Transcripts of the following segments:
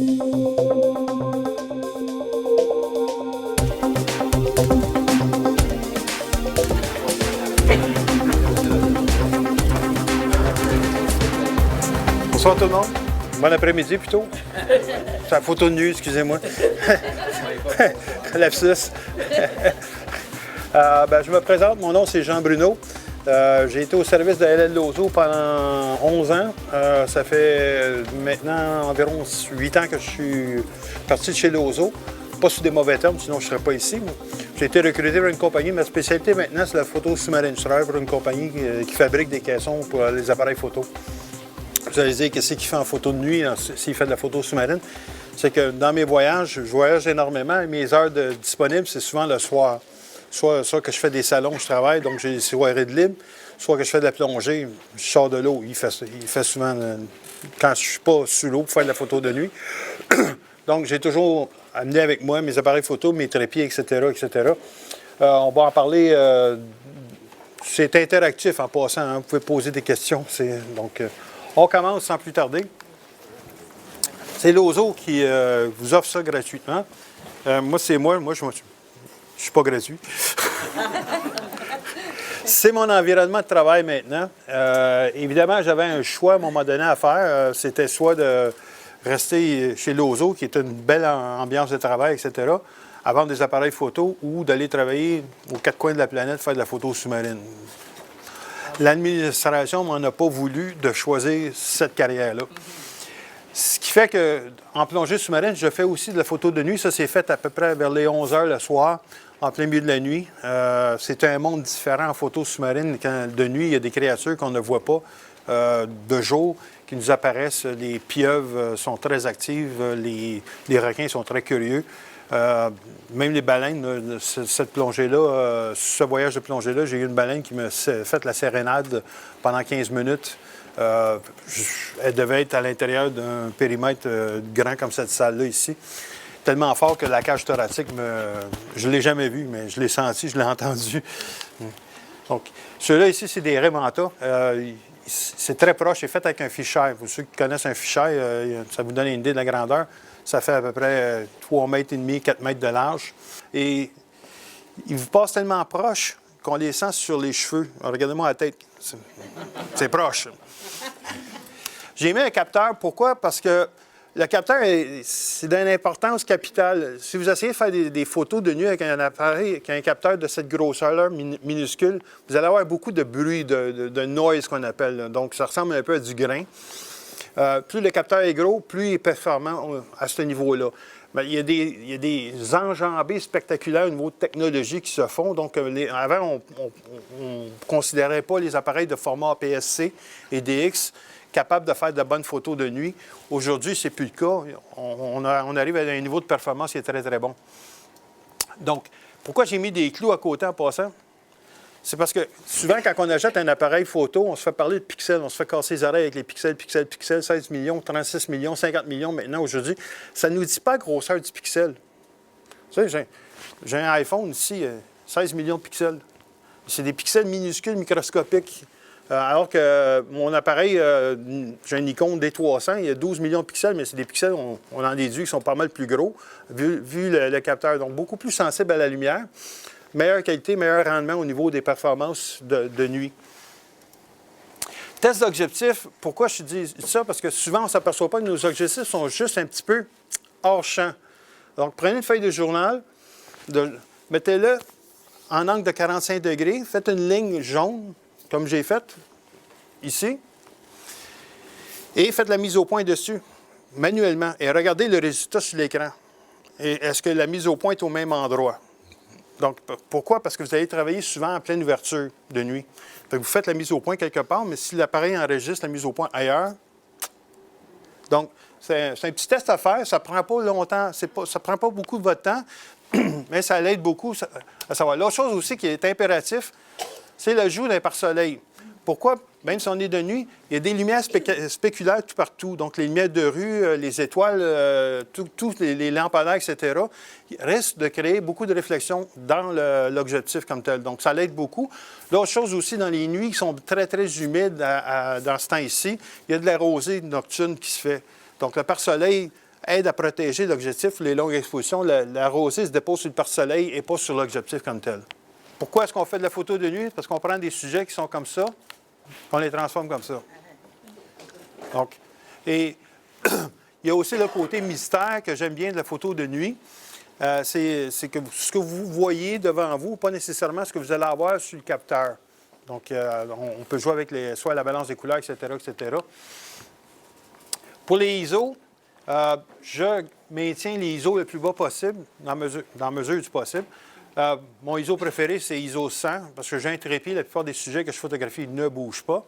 Bonsoir tout le monde. Bon après-midi plutôt. C'est la photo de nuit, excusez-moi. Lapsus. Je me présente, mon nom c'est Jean Bruno. J'ai été au service de LL Lozo pendant 11 ans. Ça fait maintenant environ 8 ans que je suis parti de chez Lozo. Pas sous des mauvais termes, sinon je ne serais pas ici. J'ai été recruté par une compagnie. Ma spécialité maintenant, c'est la photo sous-marine. Je travaille pour une compagnie qui fabrique des caissons pour les appareils photo. Vous allez dire, qu'est-ce qu'il fait en photo de nuit s'il fait de la photo sous-marine? C'est que dans mes voyages, je voyage énormément et mes heures disponibles, c'est souvent le soir. Soit que je fais des salons, je travaille, donc j'ai des soirées de libre, soit que je fais de la plongée, je sors de l'eau. Il fait souvent, quand je ne suis pas sous l'eau, pour faire de la photo de nuit. Donc, j'ai toujours amené avec moi mes appareils photo, mes trépieds, etc., etc. On va en parler. C'est interactif en passant. Hein, vous pouvez poser des questions. Donc, on commence sans plus tarder. C'est Lozo qui vous offre ça gratuitement. Moi, c'est moi. Moi, je ne suis pas gratuit. C'est mon environnement de travail maintenant. Évidemment, j'avais un choix à un moment donné à faire. C'était soit de rester chez Lozo, qui est une belle ambiance de travail, etc., à vendre des appareils photo, ou d'aller travailler aux quatre coins de la planète, faire de la photo sous-marine. L'administration m'en a pas voulu de choisir cette carrière-là. Ce qui fait qu'en plongée sous-marine, je fais aussi de la photo de nuit. Ça, c'est fait à peu près vers les 11 h le soir, en plein milieu de la nuit. C'est un monde différent en photo sous-marine. Quand de nuit, il y a des créatures qu'on ne voit pas. De jour, qui nous apparaissent. Les pieuvres sont très actives. Les requins sont très curieux. Même les baleines, cette plongée-là, ce voyage de plongée-là, j'ai eu une baleine qui m'a fait la sérénade pendant 15 minutes. Elle devait être à l'intérieur d'un périmètre grand comme cette salle-là ici. Tellement fort que la cage thoracique, je ne l'ai jamais vue, mais je l'ai senti, je l'ai entendu. Donc, ceux-là ici, c'est des raies manta. C'est très proche, c'est fait avec un ficheur. Pour ceux qui connaissent un ficheur, ça vous donne une idée de la grandeur. Ça fait à peu près 3,5 mètres, 4 mètres de large. Et ils vous passent tellement proche qu'on les sent sur les cheveux. Regardez-moi la tête. C'est proche. J'ai mis un capteur. Pourquoi? Parce que le capteur, c'est d'une importance capitale. Si vous essayez de faire des photos de nuit avec un appareil, avec un capteur de cette grosseur-là, minuscule, vous allez avoir beaucoup de bruit, de noise qu'on appelle. Là. Donc, ça ressemble un peu à du grain. Plus le capteur est gros, plus il est performant à ce niveau-là. Il y a des enjambées spectaculaires au niveau de technologie qui se font. Donc, avant, on ne considérait pas les appareils de format APS-C et DX capables de faire de bonnes photos de nuit. Aujourd'hui, ce n'est plus le cas. On arrive à un niveau de performance qui est très, très bon. Donc, pourquoi j'ai mis des clous à côté en passant? C'est parce que souvent, quand on achète un appareil photo, on se fait parler de pixels, on se fait casser les oreilles avec les pixels, 16 millions, 36 millions, 50 millions maintenant aujourd'hui. Ça ne nous dit pas la grosseur du pixel. Tu sais, j'ai un iPhone ici, 16 millions de pixels. C'est des pixels minuscules, microscopiques. Alors que mon appareil, j'ai un Nikon D300, il y a 12 millions de pixels, mais c'est des pixels, on en déduit, qui sont pas mal plus gros, vu le capteur. Donc, beaucoup plus sensible à la lumière. Meilleure qualité, meilleur rendement au niveau des performances de nuit. Test d'objectif, pourquoi je dis ça? Parce que souvent, on ne s'aperçoit pas que nos objectifs sont juste un petit peu hors champ. Donc, prenez une feuille de journal, mettez-le en angle de 45 degrés, faites une ligne jaune, comme j'ai fait ici, et faites la mise au point dessus, manuellement, et regardez le résultat sur l'écran. Et est-ce que la mise au point est au même endroit? Donc, pourquoi? Parce que vous allez travailler souvent en pleine ouverture de nuit. Donc, vous faites la mise au point quelque part, mais si l'appareil enregistre la mise au point ailleurs, donc, c'est un petit test à faire. Ça ne prend pas longtemps, ça ne prend pas beaucoup de votre temps, mais ça l'aide beaucoup à savoir. L'autre chose aussi qui est impératif, c'est l'ajout d'un pare-soleil. Pourquoi? Même si on est de nuit, il y a des lumières spéculaires tout partout. Donc, les lumières de rue, les étoiles, tous les lampadaires, etc., risquent de créer beaucoup de réflexions dans l'objectif comme tel. Donc, ça l'aide beaucoup. L'autre chose aussi, dans les nuits qui sont très, très humides dans ce temps ici, il y a de la rosée nocturne qui se fait. Donc, le pare-soleil aide à protéger l'objectif. Les longues expositions, la rosée se dépose sur le pare-soleil et pas sur l'objectif comme tel. Pourquoi est-ce qu'on fait de la photo de nuit? Parce qu'on prend des sujets qui sont comme ça, qu'on les transforme comme ça. Donc, et il y a aussi le côté mystère que j'aime bien de la photo de nuit. C'est que ce que vous voyez devant vous, pas nécessairement ce que vous allez avoir sur le capteur. Donc, on peut jouer avec soit la balance des couleurs, etc., etc. Pour les ISO, je maintiens les ISO le plus bas possible, dans mesure du possible. Mon ISO préféré, c'est ISO 100, parce que j'ai un trépied, la plupart des sujets que je photographie ne bougent pas.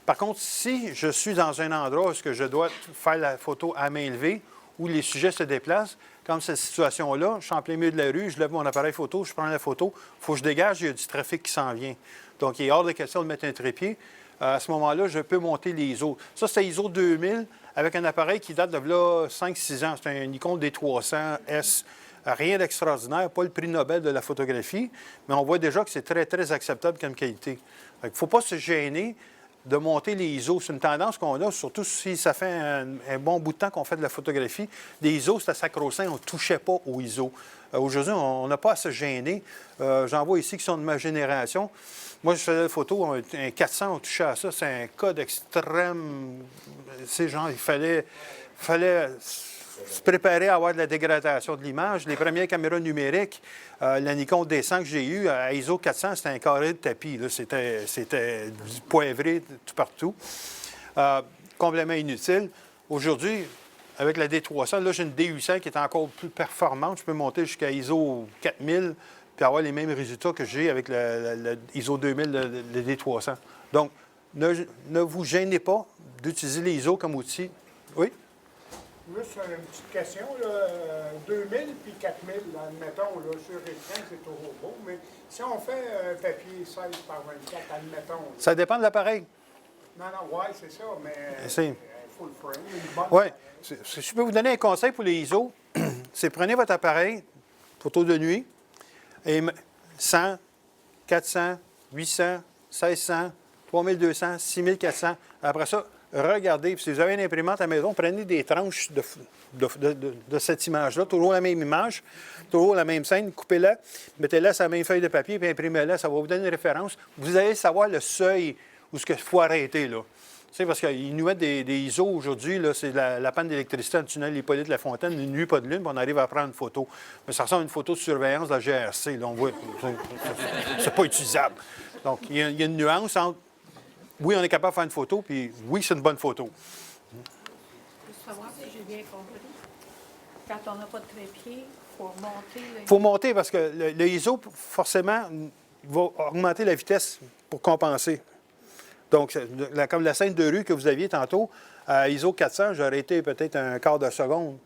Par contre, si je suis dans un endroit où je dois faire la photo à main levée, où les sujets se déplacent, comme cette situation-là, je suis en plein milieu de la rue, je lève mon appareil photo, je prends la photo, il faut que je dégage, il y a du trafic qui s'en vient. Donc, il est hors de question de mettre un trépied. À ce moment-là, je peux monter les ISO. Ça, c'est ISO 2000 avec un appareil qui date de là 5-6 ans. C'est un Nikon D300S. Rien d'extraordinaire, pas le prix Nobel de la photographie, mais on voit déjà que c'est très, très acceptable comme qualité. Il ne faut pas se gêner de monter les ISO. C'est une tendance qu'on a, surtout si ça fait un bon bout de temps qu'on fait de la photographie. Les ISO, c'était sacro-saint, on ne touchait pas aux ISO. Aujourd'hui, on n'a pas à se gêner. J'en vois ici qui sont de ma génération. Moi, je faisais des photos, un 400, on touchait à ça. C'est un cas d'extrême. C'est genre, il fallait se préparer à avoir de la dégradation de l'image. Les premières caméras numériques, la Nikon D100 que j'ai eue, à ISO 400, c'était un carré de tapis. C'était du poivré tout partout. Complètement inutile. Aujourd'hui, avec la D300, là, j'ai une D800 qui est encore plus performante. Je peux monter jusqu'à ISO 4000 puis avoir les mêmes résultats que j'ai avec le ISO 2000, le D300. Donc, ne vous gênez pas d'utiliser les ISO comme outil. Oui? Juste une petite question, là, 2000 puis 4000, admettons, là, sur écran, c'est toujours beau, mais si on fait un papier 16 par 24, admettons. Là, ça dépend de l'appareil. Non, oui, c'est ça, mais full frame, une bonne. Oui. Si je peux vous donner un conseil pour les ISO, c'est prenez votre appareil, photo de nuit, et 100, 400, 800, 1600, 3200, 6400. Après ça, regardez. Puis si vous avez une imprimante à la maison, prenez des tranches de cette image-là, toujours la même image, toujours la même scène, coupez-la, mettez-la sur la même feuille de papier, puis imprimez-la, ça va vous donner une référence. Vous allez savoir le seuil où il faut arrêter, là. Tu sais, parce qu'ils nous mettent des ISO aujourd'hui, là, c'est la panne d'électricité dans le tunnel Hippolyte Lafontaine, une nuit, pas de lune, puis on arrive à prendre une photo. Mais ça ressemble à une photo de surveillance de la GRC, là, on voit, c'est pas utilisable. Donc, il y a une nuance entre, oui, on est capable de faire une photo, puis oui, c'est une bonne photo. Pour savoir si j'ai bien compris, quand on n'a pas de trépied, il faut monter. Il faut monter parce que le ISO, forcément, va augmenter la vitesse pour compenser. Donc, comme la scène de rue que vous aviez tantôt, à ISO 400, j'aurais été peut-être un quart de seconde.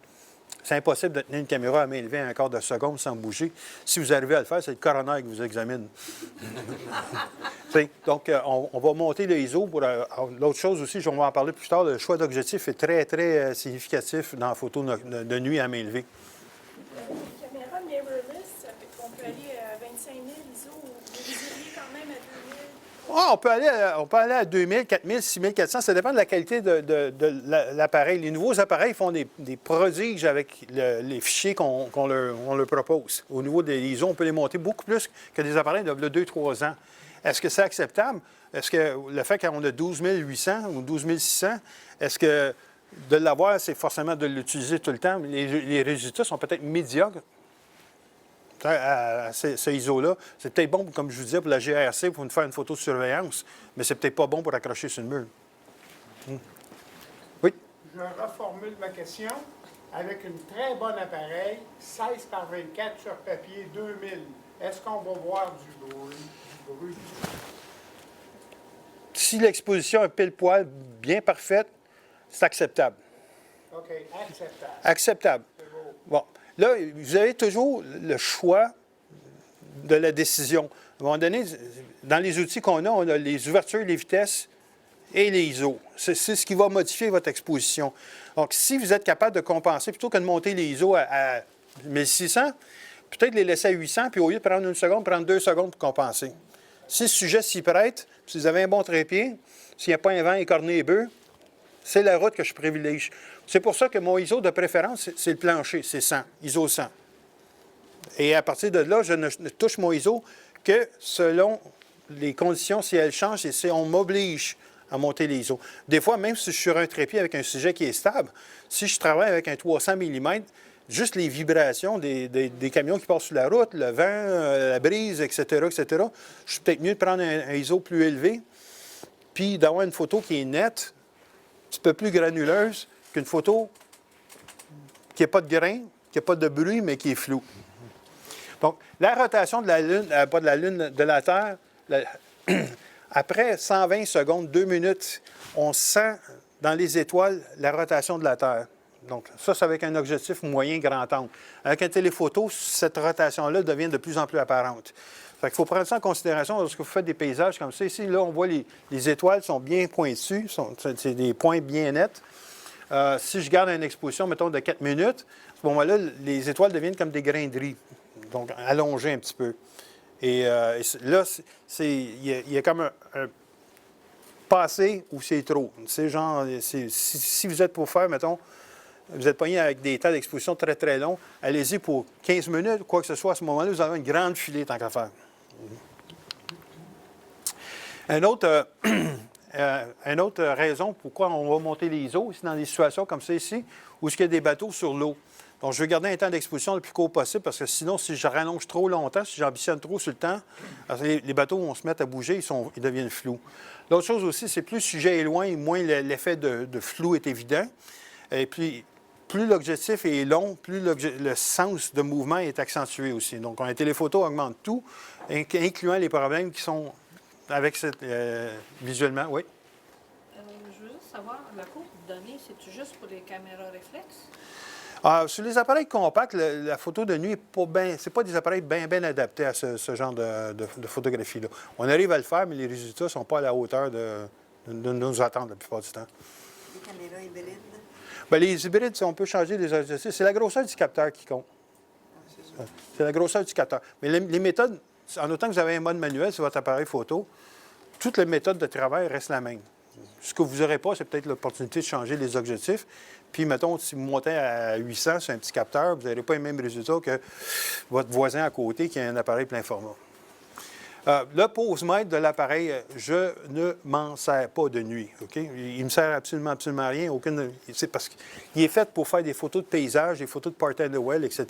C'est impossible de tenir une caméra à main levée un quart de seconde sans bouger. Si vous arrivez à le faire, c'est le coroner qui vous examine. Donc, on va monter le ISO. L'autre chose aussi, je vais en parler plus tard, le choix d'objectif est très, très significatif dans la photo de nuit à main levée. La caméra mirrorless, on peut aller à 25 000 ISO, vous iriez quand même à 2000. On peut aller à 2000, 4000, 6400. Ça dépend de la qualité de l'appareil. Les nouveaux appareils font des prodiges avec les fichiers qu'on leur propose. Au niveau des ISO, on peut les monter beaucoup plus que des appareils de 2-3 ans. Est-ce que c'est acceptable? Est-ce que le fait qu'on a 12 800 ou 12 600, est-ce que de l'avoir, c'est forcément de l'utiliser tout le temps? Les résultats sont peut-être médiocres. À ce ISO-là. C'est peut-être bon, comme je vous disais, pour la GRC, pour faire une photo de surveillance, mais c'est peut-être pas bon pour accrocher sur une mur. Oui? Je reformule ma question. Avec un très bon appareil, 16 par 24 sur papier, 2000, est-ce qu'on va voir du bruit? Si l'exposition est pile poil, bien parfaite, c'est acceptable. OK, acceptable. Acceptable. C'est beau. Bon. Là, vous avez toujours le choix de la décision. À un moment donné, dans les outils qu'on a, on a les ouvertures, les vitesses et les ISO. C'est ce qui va modifier votre exposition. Donc, si vous êtes capable de compenser, plutôt que de monter les ISO à 1600, peut-être les laisser à 800, puis au lieu de prendre 1 seconde, prendre 2 secondes pour compenser. Si le sujet s'y prête, si vous avez un bon trépied, s'il n'y a pas un vent écorné et bœuf, c'est la route que je privilégie. C'est pour ça que mon ISO de préférence, c'est le plancher, c'est 100, ISO 100. Et à partir de là, je ne touche mon ISO que selon les conditions, si elles changent et si on m'oblige à monter l'ISO. Des fois, même si je suis sur un trépied avec un sujet qui est stable, si je travaille avec un 300 mm, juste les vibrations des camions qui passent sur la route, le vent, la brise, etc., etc., je suis peut-être mieux de prendre un ISO plus élevé, puis d'avoir une photo qui est nette, un petit peu plus granuleuse qu'une photo qui n'a pas de grain, qui n'a pas de bruit, mais qui est floue. Donc, la rotation de la Lune, pas de la Lune, de la Terre, après 120 secondes, 2 minutes, on sent dans les étoiles la rotation de la Terre. Donc, ça, c'est avec un objectif moyen grand angle. Avec un téléphoto, cette rotation-là devient de plus en plus apparente. Fait qu'il faut prendre ça en considération lorsque vous faites des paysages comme ça. Ici, là, on voit les étoiles sont bien pointues, c'est des points bien nets. Si je garde une exposition, mettons, de 4 minutes, à ce moment-là, les étoiles deviennent comme des grains de riz, donc allongées un petit peu. Et là, il y a comme un passé où c'est trop. C'est genre, si vous êtes pour faire, mettons, vous êtes pogné avec des temps d'exposition très, très longs, allez-y pour 15 minutes, quoi que ce soit, à ce moment-là, vous avez une grande filée tant qu'à faire. Une autre raison pourquoi on va monter les ISO, c'est dans des situations comme ça ici, où il y a des bateaux sur l'eau. Donc, je vais garder un temps d'exposition le plus court possible parce que sinon, si je rallonge trop longtemps, si j'ambitionne trop sur le temps, les bateaux vont se mettre à bouger, ils deviennent flous. L'autre chose aussi, c'est plus le sujet est loin, moins l'effet de flou est évident. Et puis, plus l'objectif est long, plus le sens de mouvement est accentué aussi. Donc, un téléphoto augmente tout, incluant les problèmes qui sont avec cette visuellement. Oui? Je veux juste savoir, la courbe de données, c'est-tu juste pour les caméras réflexes? Sur les appareils compacts, la photo de nuit, c'est pas des appareils bien adaptés à ce genre de photographie-là. On arrive à le faire, mais les résultats ne sont pas à la hauteur de nos attentes la plupart du temps. Les caméras hybrides? Bien, les hybrides, on peut changer les objectifs. C'est la grosseur du capteur qui compte. C'est la grosseur du capteur. Mais les méthodes, en autant que vous avez un mode manuel sur votre appareil photo, toutes les méthodes de travail restent la même. Ce que vous n'aurez pas, c'est peut-être l'opportunité de changer les objectifs. Puis, mettons, si vous montez à 800 sur un petit capteur, vous n'aurez pas les mêmes résultats que votre voisin à côté qui a un appareil plein format. Le pose-mètre de l'appareil, je ne m'en sers pas de nuit. Okay? Il ne me sert absolument rien. C'est parce qu'il est fait pour faire des photos de paysage, des photos de Party and the Well, etc.,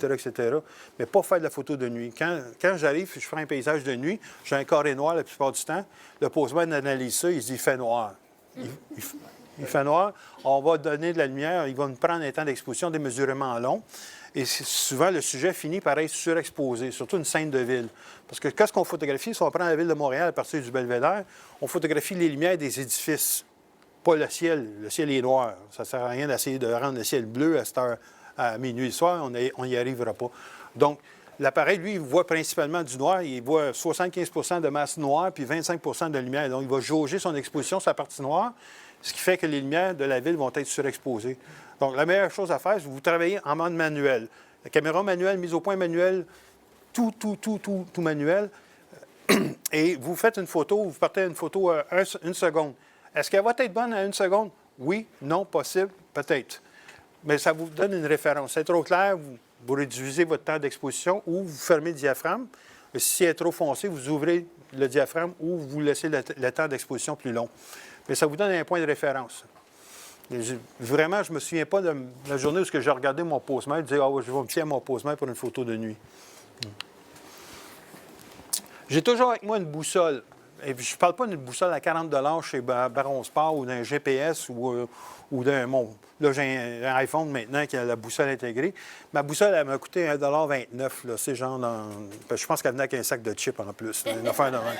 mais pas faire de la photo de nuit. Quand j'arrive, je fais un paysage de nuit, j'ai un carré noir la plupart du temps. Le pose-mètre analyse ça, il se dit « il fait noir ». Il fait noir, on va donner de la lumière, il va nous prendre un temps d'exposition, des mesurements longs. Et souvent, le sujet finit par être surexposé, surtout une scène de ville. Parce que qu'est-ce qu'on photographie? Si on prend la ville de Montréal à partir du Belvédère, on photographie les lumières des édifices, pas le ciel. Le ciel est noir. Ça ne sert à rien d'essayer de rendre le ciel bleu à cette heure, à minuit le soir, on n'y arrivera pas. Donc, l'appareil, lui, il voit principalement du noir. Il voit 75 de masse noire puis 25 de lumière. Donc, il va jauger son exposition sur la partie noire, ce qui fait que les lumières de la ville vont être surexposées. Donc, la meilleure chose à faire, c'est que vous travaillez en mode manuel. La caméra manuelle, mise au point manuel, tout manuel. Et vous faites une photo, vous partez une photo à une seconde. Est-ce qu'elle va être bonne à 1 seconde? Oui, non, possible, peut-être. Mais ça vous donne une référence. C'est trop clair, vous réduisez votre temps d'exposition ou vous fermez le diaphragme. Si c'est trop foncé, vous ouvrez le diaphragme ou vous laissez le temps d'exposition plus long. Mais ça vous donne un point de référence. Vraiment, je ne me souviens pas de la journée où j'ai regardé mon pose-mètre et dit « Ah, je vais me fier à mon pose-mètre pour une photo de nuit. » J'ai toujours avec moi une boussole. Et puis, je ne parle pas d'une boussole à 40 $ chez Baron Sport ou d'un GPS ou d'un... Bon, là, j'ai un iPhone maintenant qui a la boussole intégrée. Ma boussole, elle m'a coûté 1,29 $. C'est genre dans... Je pense qu'elle venait avec un sac de chips en plus. Une affaire de même.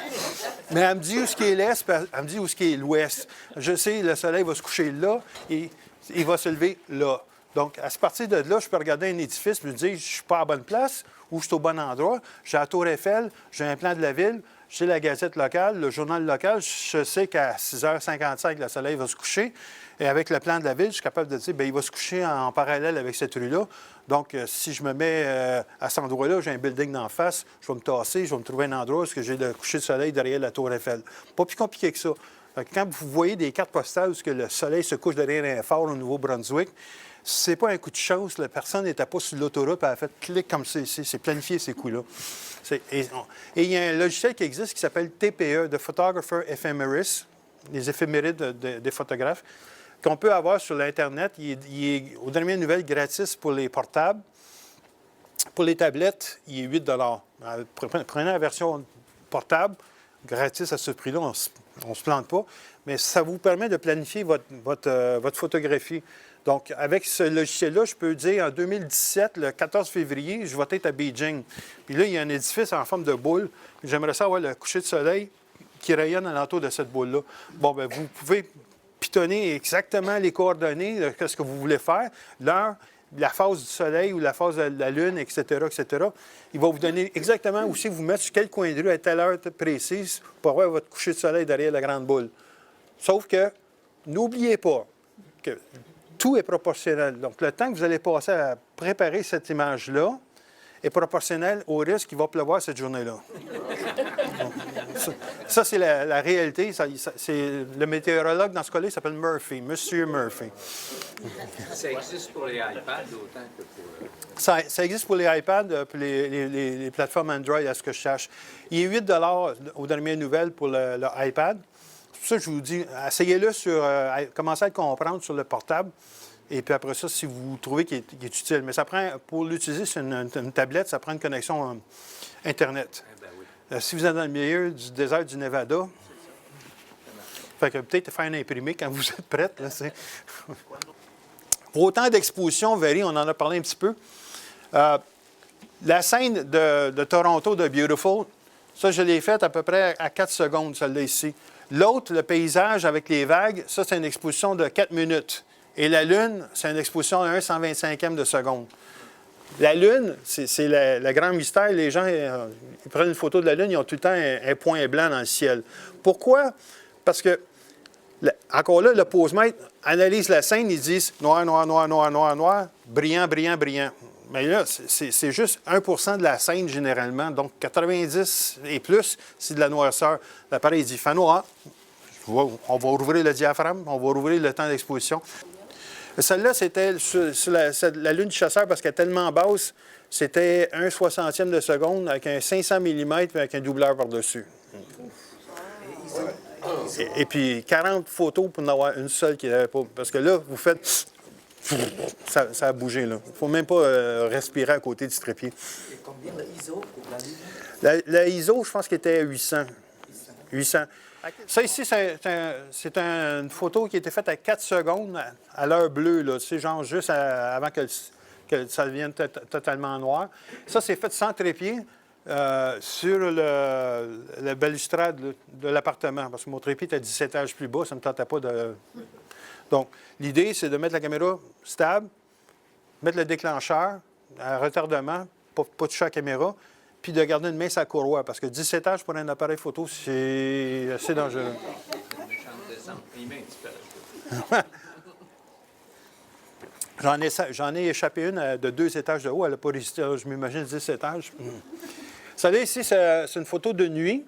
Mais elle me dit où ce qui est l'est, puis elle me dit où ce qui est l'ouest. Je sais, le soleil va se coucher là et il va se lever là. Donc, à partir de là, je peux regarder un édifice et me dire, je ne suis pas à la bonne place ou je suis au bon endroit. J'ai la Tour Eiffel, j'ai un plan de la ville, j'ai la Gazette locale, le journal local. Je sais qu'à 6h55, le soleil va se coucher. Et avec le plan de la ville, je suis capable de dire, bien, il va se coucher en parallèle avec cette rue-là. Donc, si je me mets à cet endroit-là, j'ai un building d'en face, je vais me tasser, je vais me trouver un endroit où j'ai le coucher de soleil derrière la Tour Eiffel. Pas plus compliqué que ça. Fait que quand vous voyez des cartes postales où que le soleil se couche derrière un phare au Nouveau-Brunswick, c'est pas un coup de chance. La personne n'était pas sur l'autoroute et elle a fait clic comme c'est planifié ces coups-là. Et il y a un logiciel qui existe qui s'appelle TPE, The Photographer Ephemeris, les éphémérides des photographes, qu'on peut avoir sur l'Internet. Il est aux dernières nouvelles gratis pour les portables. Pour les tablettes, il est 8 Prenez la version portable, gratis à ce prix-là, on ne se plante pas, mais ça vous permet de planifier votre photographie. Donc, avec ce logiciel-là, je peux dire, en 2017, le 14 février, je vais être à Beijing. Puis là, il y a un édifice en forme de boule. J'aimerais ça avoir le coucher de soleil qui rayonne alentour de cette boule-là. Bon, bien, vous pouvez pitonner exactement les coordonnées, ce que vous voulez faire, l'heure, la phase du soleil ou la phase de la lune, etc., etc. Il va vous donner exactement aussi vous mettre sur quel coin de rue à telle heure précise pour avoir votre coucher de soleil derrière la grande boule. Sauf que, n'oubliez pas que tout est proportionnel. Donc, le temps que vous allez passer à préparer cette image-là est proportionnel au risque qu'il va pleuvoir cette journée-là. Ça, c'est la réalité. C'est, le météorologue, dans ce cas-là, il s'appelle Murphy, Monsieur Murphy. Ça existe pour les iPads autant que pour... Ça existe pour les iPads et les plateformes Android, à ce que je cherche. Il est 8 aux dernières nouvelles pour le iPad. C'est pour ça que je vous dis, essayez-le commencez à le comprendre sur le portable. Et puis après ça, si vous trouvez qu'il est utile. Mais ça prend, pour l'utiliser sur une tablette, ça prend une connexion Internet. Eh ben oui. Si vous êtes dans le milieu du désert du Nevada, fait que peut-être faire un imprimé quand vous êtes prête. Là, pour autant d'expositions varient, on en a parlé un petit peu. La scène de Toronto de Beautiful, ça, je l'ai faite à peu près à 4 secondes, celle-là ici. L'autre, le paysage avec les vagues, ça, c'est une exposition de 4 minutes. Et la Lune, c'est une exposition à 1/125e de seconde. La Lune, c'est le grand mystère. Les gens, ils prennent une photo de la Lune, ils ont tout le temps un point blanc dans le ciel. Pourquoi? Parce que, encore là, le posemètre analyse la scène, ils disent noir, noir, noir, noir, noir, noir, brillant, brillant, brillant. Mais là, c'est juste 1% de la scène généralement. Donc, 90 et plus, c'est de la noirceur. L'appareil dit fait noir. On va rouvrir le diaphragme, on va rouvrir le temps d'exposition. Celle-là, c'était sur la Lune du chasseur parce qu'elle est tellement basse, c'était 1/60e de seconde avec un 500 mm et avec un doubleur par-dessus. Et puis 40 photos pour en avoir une seule qui n'avait pas. Parce que là, vous faites. Ça a bougé, là. Il ne faut même pas respirer à côté du trépied. Et combien de ISO pour la Lune? La ISO, je pense qu'elle était à 800. 800. Ça ici, c'est une photo qui a été faite à 4 secondes à l'heure bleue, là, tu sais, genre juste avant que ça devienne totalement noir. Ça, c'est fait sans trépied sur le balustrade de l'appartement, parce que mon trépied était à 17 étages plus bas, ça ne me tentait pas de... Donc, l'idée, c'est de mettre la caméra stable, mettre le déclencheur à retardement, pas toucher à la caméra, puis de garder une main sur la courroie, parce que 17 étages pour un appareil photo, c'est assez dangereux. Méchante descente. Il met un petit peu à la J'en ai échappé une de 2 étages de haut. Elle n'a pas résisté, je m'imagine, 10 étages. Ça là, ici, c'est une photo de nuit.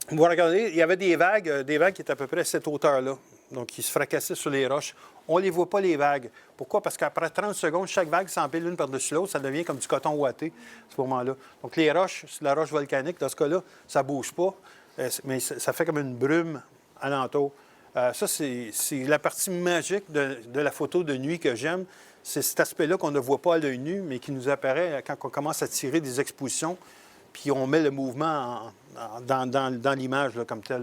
Vous regardez, il y avait des vagues qui étaient à peu près à cette hauteur-là. Donc, ils se fracassaient sur les roches. On ne les voit pas, les vagues. Pourquoi? Parce qu'après 30 secondes, chaque vague s'empile l'une par-dessus l'autre. Ça devient comme du coton ouaté, à ce moment-là. Donc, les roches, c'est la roche volcanique. Dans ce cas-là, ça ne bouge pas, mais ça fait comme une brume alentour. Ça, c'est la partie magique de la photo de nuit que j'aime. C'est cet aspect-là qu'on ne voit pas à l'œil nu, mais qui nous apparaît quand on commence à tirer des expositions, puis on met le mouvement dans l'image là, comme tel.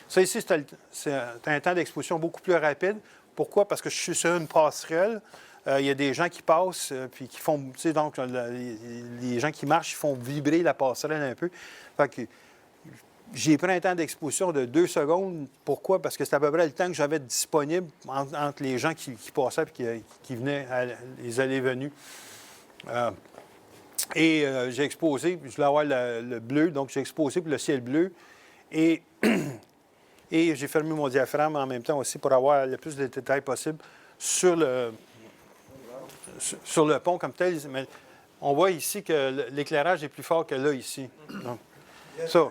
Ça ici, c'est un temps d'exposition beaucoup plus rapide. Pourquoi? Parce que je suis sur une passerelle. Il y a des gens qui passent, puis qui font, tu sais, donc, les gens qui marchent, ils font vibrer la passerelle un peu. Fait que j'ai pris un temps d'exposition de 2 secondes. Pourquoi? Parce que c'est à peu près le temps que j'avais disponible entre les gens qui passaient et qui venaient, les allées et venues. J'ai exposé, je voulais avoir le bleu, donc j'ai exposé pour le ciel bleu. Et j'ai fermé mon diaphragme en même temps aussi pour avoir le plus de détails possible sur le pont comme tel. Mais on voit ici que l'éclairage est plus fort que là, ici. Donc, ça.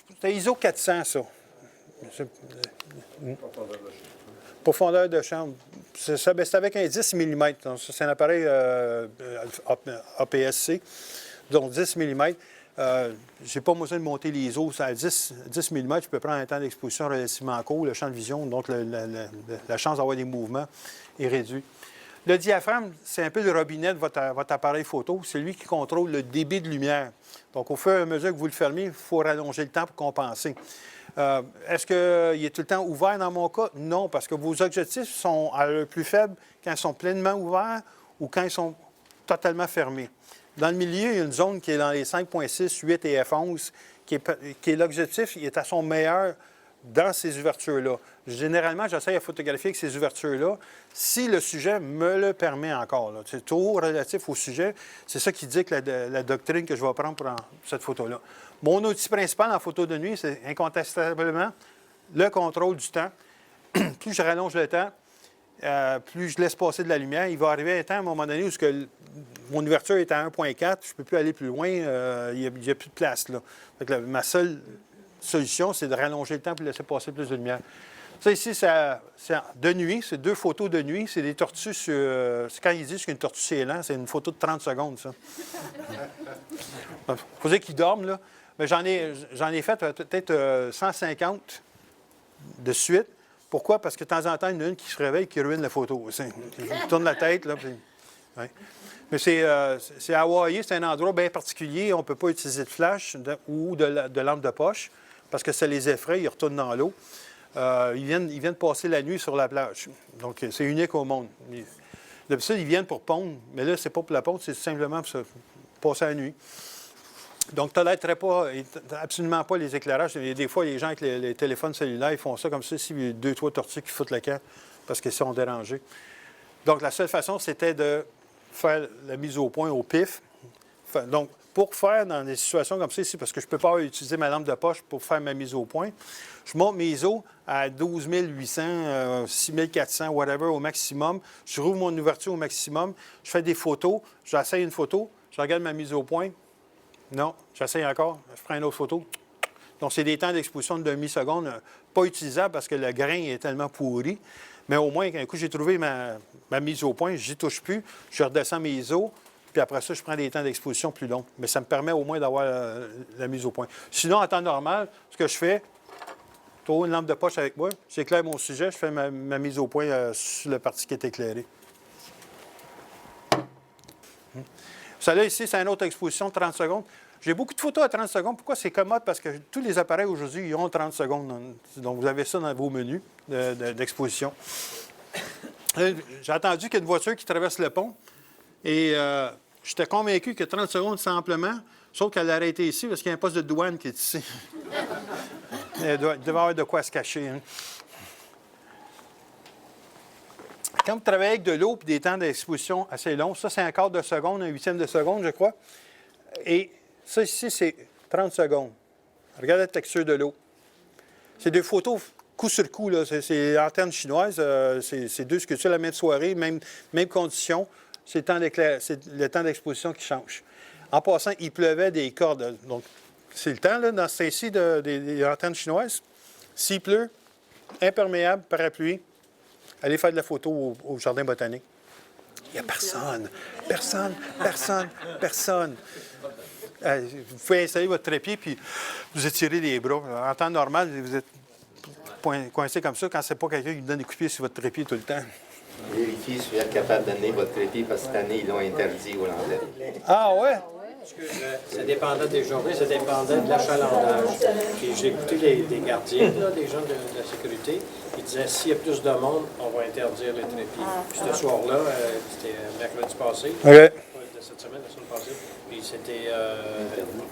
C'était ISO 400, ça. Profondeur de chambre. C'est avec un 10 mm. Donc, c'est un appareil APS-C, donc 10 mm. Je n'ai pas besoin de monter les os. À 10 mm, je peux prendre un temps d'exposition relativement court, le champ de vision, donc la chance d'avoir des mouvements est réduite. Le diaphragme, c'est un peu le robinet de votre appareil photo. C'est lui qui contrôle le débit de lumière. Donc, au fur et à mesure que vous le fermez, il faut rallonger le temps pour compenser. Est-ce qu'il est tout le temps ouvert dans mon cas? Non, parce que vos objectifs sont à leur plus faible quand ils sont pleinement ouverts ou quand ils sont totalement fermés. Dans le milieu, il y a une zone qui est dans les 5.6, 8 et F11, qui est l'objectif, il est à son meilleur dans ces ouvertures-là. Généralement, j'essaie de photographier avec ces ouvertures-là si le sujet me le permet encore. C'est tout relatif au sujet. C'est ça qui dit que la doctrine que je vais prendre pour cette photo-là. Mon outil principal en photo de nuit, c'est incontestablement le contrôle du temps. Plus je rallonge le temps, plus je laisse passer de la lumière, il va arriver un temps à un moment donné où mon ouverture est à 1.4, je ne peux plus aller plus loin, il n'y a plus de place. Là. Ma seule solution, c'est de rallonger le temps pour laisser passer plus de lumière. Ça ici, c'est de nuit, c'est 2 photos de nuit, c'est des tortues quand ils disent qu'une tortue c'est lent, c'est une photo de 30 secondes, ça. Il faut dire qu'ils dorment, là. Mais j'en ai fait peut-être 150 de suite. Pourquoi? Parce que de temps en temps, il y en a une qui se réveille et qui ruine la photo. Je tourne la tête, là. Ouais. Mais c'est à Hawaii, c'est un endroit bien particulier. On ne peut pas utiliser de flash ou de lampe de poche parce que ça les effraie, ils retournent dans l'eau. Ils viennent passer la nuit sur la plage. Donc, c'est unique au monde. D'habitude, ils viennent pour pondre, mais là, c'est pas pour la pondre, c'est simplement pour passer la nuit. Donc, tu n'arrêterais absolument pas les éclairages. Des fois, les gens avec les téléphones cellulaires, ils font ça comme ça, s'il y a 2-3 tortues qui foutent le camp parce qu'ils sont dérangés. Donc, la seule façon, c'était de faire la mise au point au pif. Donc, pour faire dans des situations comme ça ici, parce que je ne peux pas utiliser ma lampe de poche pour faire ma mise au point, je monte mes ISO à 12 800, 6 400, whatever, au maximum. Je rouvre mon ouverture au maximum. Je fais des photos. J'essaye une photo. Je regarde ma mise au point. Non, j'essaye encore. Je prends une autre photo. Donc, c'est des temps d'exposition de demi-seconde, pas utilisables parce que le grain est tellement pourri. Mais au moins, un coup, j'ai trouvé ma mise au point, je n'y touche plus. Je redescends mes ISO. Puis après ça, je prends des temps d'exposition plus longs. Mais ça me permet au moins d'avoir la mise au point. Sinon, en temps normal, ce que je fais, j'ai toujours une lampe de poche avec moi, j'éclaire mon sujet, je fais ma mise au point sur la partie qui est éclairée. Celle-là, ici, c'est une autre exposition de 30 secondes. J'ai beaucoup de photos à 30 secondes. Pourquoi c'est commode? Parce que tous les appareils aujourd'hui, ils ont 30 secondes. Donc, vous avez ça dans vos menus d'exposition. J'ai entendu qu'il y a une voiture qui traverse le pont. Et j'étais convaincu que 30 secondes, c'est amplement, sauf qu'elle a arrêté ici parce qu'il y a un poste de douane qui est ici. Il devait y avoir de quoi se cacher. Hein. Quand vous travaillez avec de l'eau et des temps d'exposition assez longs, ça, c'est un quart de seconde, un huitième de seconde, je crois. Et ça, ici, c'est 30 secondes. Regardez la texture de l'eau. C'est des photos coup sur coup, là. C'est l'antenne chinoise. C'est 2 sculptures la même soirée, même condition. C'est le temps d'exposition qui change. En passant, il pleuvait des cordes. Donc, c'est le temps, là, dans ce cas-ci, des antennes chinoises. S'il pleut, imperméable, parapluie, allez faire de la photo au jardin botanique. Il n'y a personne. Personne. Vous pouvez installer votre trépied puis vous étirez les bras. En temps normal, vous êtes coincé comme ça quand c'est pas quelqu'un qui vous donne des coups de pied sur votre trépied tout le temps. Vérifiez si vous êtes capable d'amener votre trépied parce que cette année, ils l'ont interdit aux Hollandais. Ah ouais? Parce que ça dépendait des journées, ça dépendait de l'achalandage. Puis j'ai écouté des gardiens, là, des gens de la sécurité, ils disaient s'il y a plus de monde, on va interdire les trépieds. Puis ce soir-là, c'était mercredi passé, Okay. de cette semaine, la semaine passée, puis c'était,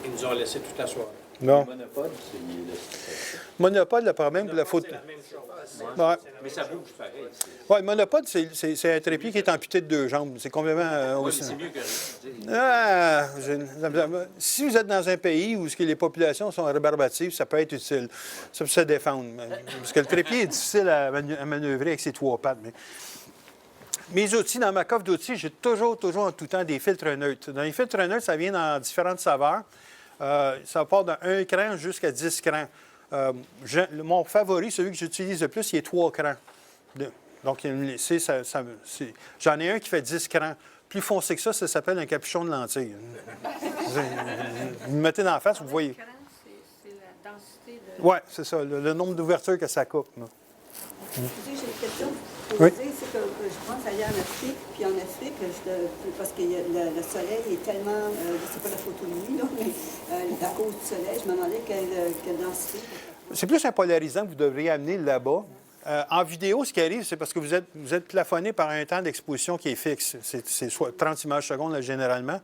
ils nous ont laissé toute la soirée. Non. Monopode, c'est Monopode, le problème pour la photo. C'est la même chose. Ouais. Mais ça bouge pareil. Oui, le monopode, c'est un trépied qui est amputé de 2 jambes. C'est complètement... Oui, c'est mieux que rien. Si vous êtes dans un pays où les populations sont rébarbatives, ça peut être utile. Ça peut se défendre. Parce que le trépied est difficile à manœuvrer avec ses 3 pattes. Mais... Mes outils, dans ma coffre d'outils, j'ai toujours en tout temps des filtres neutres. Dans les filtres neutres, ça vient dans différentes saveurs. Ça part de 1 cran jusqu'à 10 crans. Mon favori, celui que j'utilise le plus, il est 3 crans. Donc, j'en ai un qui fait 10 crans. Plus foncé que ça s'appelle un capuchon de lentilles. Vous me mettez dans la face, vous voyez. C'est la densité de... Oui, c'est ça, le nombre d'ouvertures que ça coupe. Là. J'ai une question pour Oui. vous dire, c'est que je pense aller en Afrique, puis en Afrique, parce que le soleil est tellement, je ne sais pas la photo de nuit, là, mais à cause du soleil, je me demandais quelle densité. C'est plus un polarisant que vous devriez amener là-bas. En vidéo, ce qui arrive, c'est parce que vous êtes plafonné par un temps d'exposition qui est fixe. C'est soit 30 images secondes, là, généralement.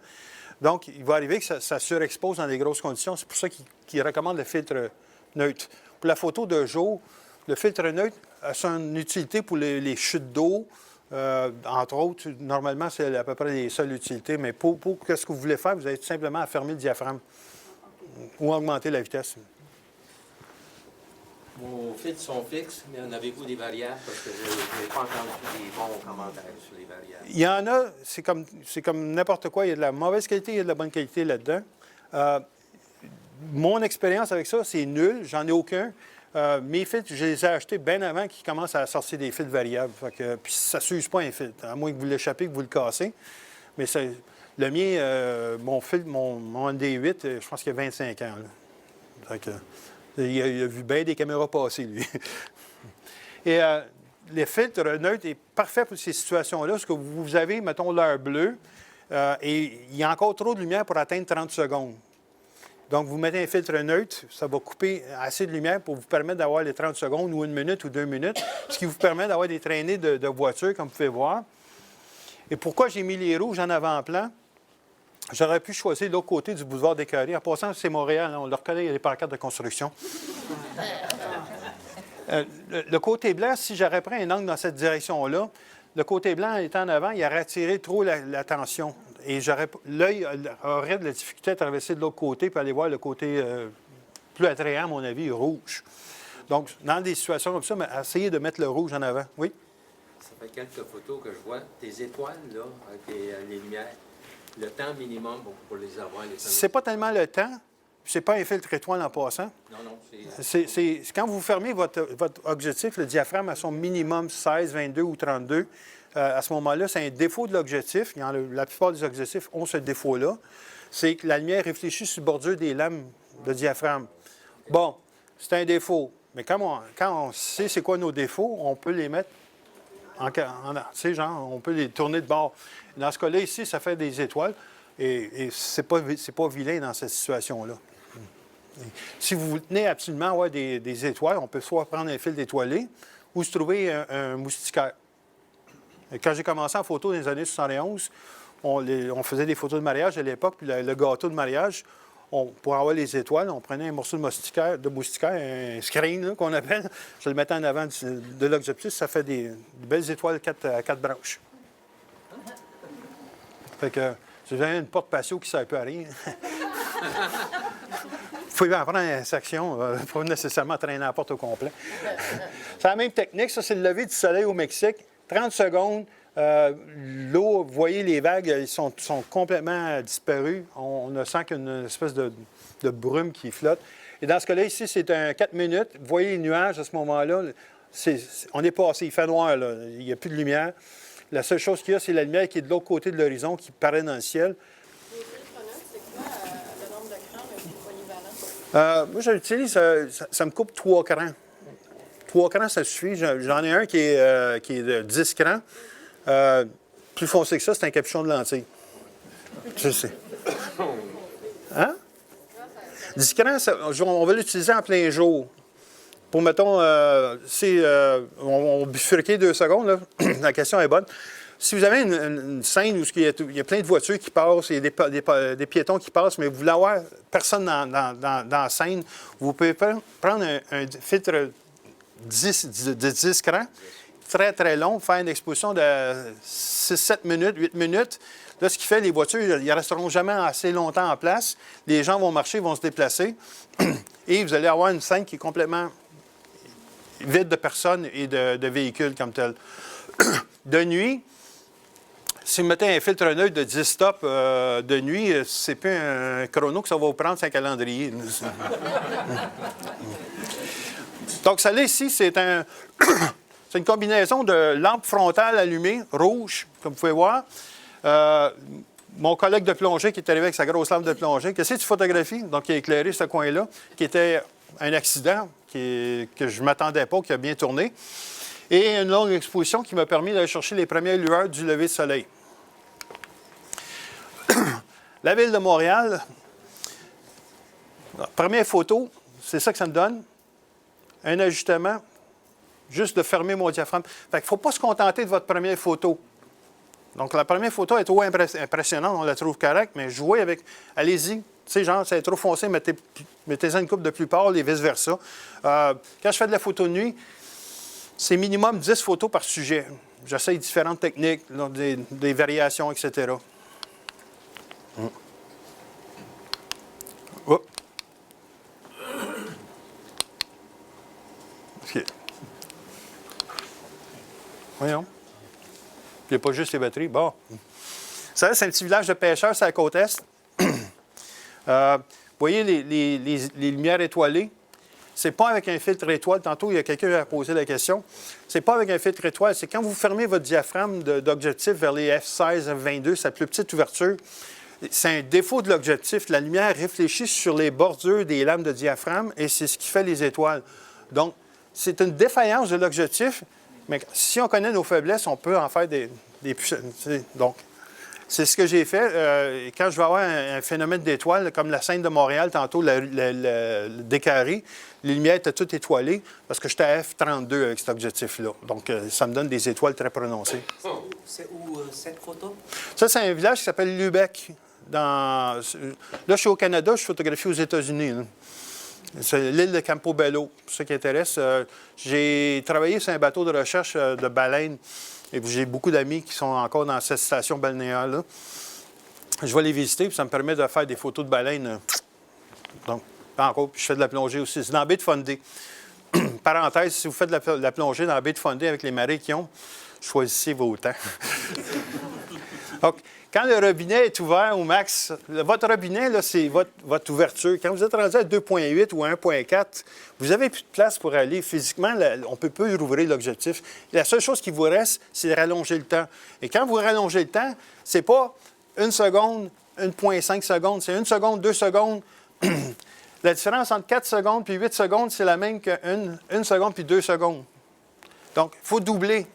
Donc, il va arriver que ça surexpose dans des grosses conditions. C'est pour ça qu'il recommande le filtre neutre. Pour la photo de jour, le filtre neutre a son utilité pour les chutes d'eau. Entre autres, normalement, c'est à peu près les seules utilités. Mais pour ce que vous voulez faire, vous avez tout simplement à fermer le diaphragme ou augmenter la vitesse. Vos filtres sont fixes, mais en avez-vous des variables? Parce que je n'ai pas entendu des bons commentaires sur les variables. Il y en a, c'est comme n'importe quoi. Il y a de la mauvaise qualité, il y a de la bonne qualité là-dedans. Mon expérience avec ça, c'est nul. J'en ai aucun. Mes filtres, je les ai achetés bien avant qu'ils commencent à sortir des filtres variables. Puis ça ne s'use pas un filtre, à moins que vous l'échappez, que vous le cassez. Mais le mien, mon filtre, mon ND8, je pense qu'il y a 25 ans. Là. Il a vu bien des caméras passer, lui. Et le filtre neutre est parfait pour ces situations-là, parce que vous avez, mettons, l'heure bleue, et il y a encore trop de lumière pour atteindre 30 secondes. Donc, vous mettez un filtre neutre, ça va couper assez de lumière pour vous permettre d'avoir les 30 secondes ou 1 minute ou 2 minutes, ce qui vous permet d'avoir des traînées de voitures, comme vous pouvez voir. Et pourquoi j'ai mis les rouges en avant-plan? J'aurais pu choisir l'autre côté du boulevard des Carrés. En passant, c'est Montréal, hein, on le reconnaît, il y a des pancartes de construction. Le côté blanc, si j'aurais pris un angle dans cette direction-là, le côté blanc étant en avant, il aurait attiré trop l'attention. Et l'œil aurait de la difficulté à traverser de l'autre côté et aller voir le côté plus attrayant, à mon avis, rouge. Donc, dans des situations comme ça, essayez de mettre le rouge en avant. Oui? Ça fait quelques photos que je vois. Tes étoiles, là, avec les lumières, le temps minimum pour les avoir, C'est pas tellement le temps. C'est pas un filtre étoile en passant. Non, c'est quand vous fermez votre objectif, le diaphragme à son minimum 16, 22 ou 32, à ce moment-là, c'est un défaut de l'objectif. La plupart des objectifs ont ce défaut-là. C'est que la lumière réfléchit sur le bordure des lames de diaphragme. Bon, c'est un défaut. Mais quand on sait c'est quoi nos défauts, on peut les mettre on peut les tourner de bord. Dans ce cas-là, ici, ça fait des étoiles. Et c'est pas vilain dans cette situation-là. Si vous tenez absolument à avoir des étoiles, on peut soit prendre un fil d'étoilé ou se trouver un moustiquaire. Et quand j'ai commencé en photo dans les années 71, on faisait des photos de mariage à l'époque, puis le gâteau de mariage, pour avoir les étoiles, on prenait un morceau de moustiquaire, un screen là, qu'on appelle, je le mettais en avant de l'objectif, ça fait des belles étoiles à 4 branches. Fait que si vous avez une porte patio qui ne sert plus à rien, vous pouvez en prendre une section, pas nécessairement traîner la porte au complet. C'est la même technique, ça c'est le lever du soleil au Mexique. 30 secondes, l'eau, vous voyez les vagues, ils sont complètement disparues. On ne sent qu'une espèce de brume qui flotte. Et dans ce cas-là, ici, c'est un 4 minutes. Vous voyez les nuages à ce moment-là. On est passé, il fait noir, là. Il n'y a plus de lumière. La seule chose qu'il y a, c'est la lumière qui est de l'autre côté de l'horizon, qui paraît dans le ciel. Les électronotes, c'est quoi le nombre de crans le plus polyvalent? Moi, j'utilise, ça me coupe 3 crans. 3 crans, ça suffit. J'en ai un qui est de 10 crans. Plus foncé que ça, c'est un capuchon de lentilles. Je sais. Hein? 10 crans, on va l'utiliser en plein jour. Pour, mettons, on bifurquait 2 secondes, là. La question est bonne. Si vous avez une scène où il y a plein de voitures qui passent, il y a des piétons qui passent, mais vous voulez avoir personne dans la scène, vous pouvez prendre un filtre de 10 crans, très, très long, faire une exposition de 6-7 minutes, 8 minutes. Là, ce qui fait, les voitures, ils ne resteront jamais assez longtemps en place. Les gens vont marcher, vont se déplacer. Et vous allez avoir une scène qui est complètement vide de personnes et de véhicules comme tel. De nuit, Si vous mettez un filtre neutre de 10 stops de nuit, c'est plus un chrono que ça va vous prendre, c'est un calendrier. Donc, ça là ici, c'est c'est une combinaison de lampe frontale allumée, rouge, comme vous pouvez voir. Mon collègue de plongée qui est arrivé avec sa grosse lampe de plongée, qu'est-ce que tu photographies? Donc, il a éclairé ce coin-là, qui était un accident que je ne m'attendais pas, qui a bien tourné. Et une longue exposition qui m'a permis d'aller chercher les premières lueurs du lever de soleil. La ville de Montréal, première photo, c'est ça que ça me donne. Un ajustement, juste de fermer mon diaphragme. Fait qu'il ne faut pas se contenter de votre première photo. Donc, la première photo est trop impressionnante, on la trouve correcte, mais jouez avec, allez-y. Tu sais, genre, c'est trop foncé, mettez-en une coupe de plus pâle et vice-versa. Quand je fais de la photo de nuit, c'est minimum 10 photos par sujet. J'essaye différentes techniques, des variations, etc. Oh. OK. Voyons. Il n'y a pas juste les batteries. Bon. Ça, c'est un petit village de pêcheurs, c'est à la côte est. Vous voyez les lumières étoilées? C'est pas avec un filtre étoile. Tantôt, il y a quelqu'un qui a posé la question. C'est pas avec un filtre étoile. C'est quand vous fermez votre diaphragme d'objectif vers les f16, f22, sa plus petite ouverture. C'est un défaut de l'objectif. La lumière réfléchit sur les bordures des lames de diaphragme et c'est ce qui fait les étoiles. Donc, c'est une défaillance de l'objectif, mais si on connaît nos faiblesses, on peut en faire des donc, c'est ce que j'ai fait. Quand je vais avoir un phénomène d'étoiles, comme la scène de Montréal, tantôt, le décarré, les lumières étaient toutes étoilées parce que j'étais à F32 avec cet objectif-là. Donc, ça me donne des étoiles très prononcées. C'est où cette photo? Ça, c'est un village qui s'appelle Lubec. Là, je suis au Canada, je photographie aux États-Unis. Là. C'est l'île de Campobello, pour ceux qui intéressent. J'ai travaillé sur un bateau de recherche de baleines. Et j'ai beaucoup d'amis qui sont encore dans cette station balnéaire-là. Je vais les visiter, puis ça me permet de faire des photos de baleines. Donc, pas encore. Puis je fais de la plongée aussi. C'est dans la baie de Fundy. Parenthèse, si vous faites de la plongée dans la baie de Fundy avec les marées qu'ils ont, choisissez vos temps. Donc, quand le robinet est ouvert au max, votre robinet, là, c'est votre ouverture. Quand vous êtes rendu à 2,8 ou 1,4, vous n'avez plus de place pour aller. Physiquement, on ne peut pas rouvrir l'objectif. La seule chose qui vous reste, c'est de rallonger le temps. Et quand vous rallongez le temps, ce n'est pas 1 seconde, 1,5 secondes, c'est 1 seconde, 2 secondes. La différence entre 4 secondes et 8 secondes, c'est la même que 1 seconde puis 2 secondes. Donc, il faut doubler.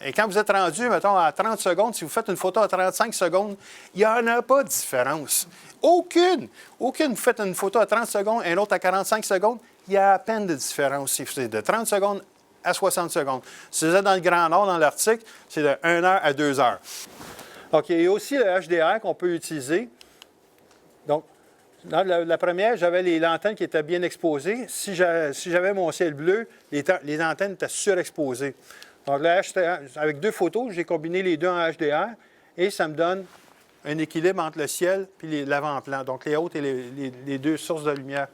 Et quand vous êtes rendu, mettons, à 30 secondes, si vous faites une photo à 35 secondes, il n'y en a pas de différence. Aucune. Aucune. Vous faites une photo à 30 secondes et une autre à 45 secondes, il y a à peine de différence. C'est de 30 secondes à 60 secondes. Si vous êtes dans le Grand Nord, dans l'Arctique, c'est de 1 heure à 2 heures. OK. Il y a aussi le HDR qu'on peut utiliser. Donc, dans la première, j'avais les lanternes qui étaient bien exposées. Si j'avais mon ciel bleu, les antennes étaient surexposées. Donc, le HDR, avec 2 photos, j'ai combiné les deux en HDR et ça me donne un équilibre entre le ciel et l'avant-plan. Donc, les hautes et les 2 sources de lumière.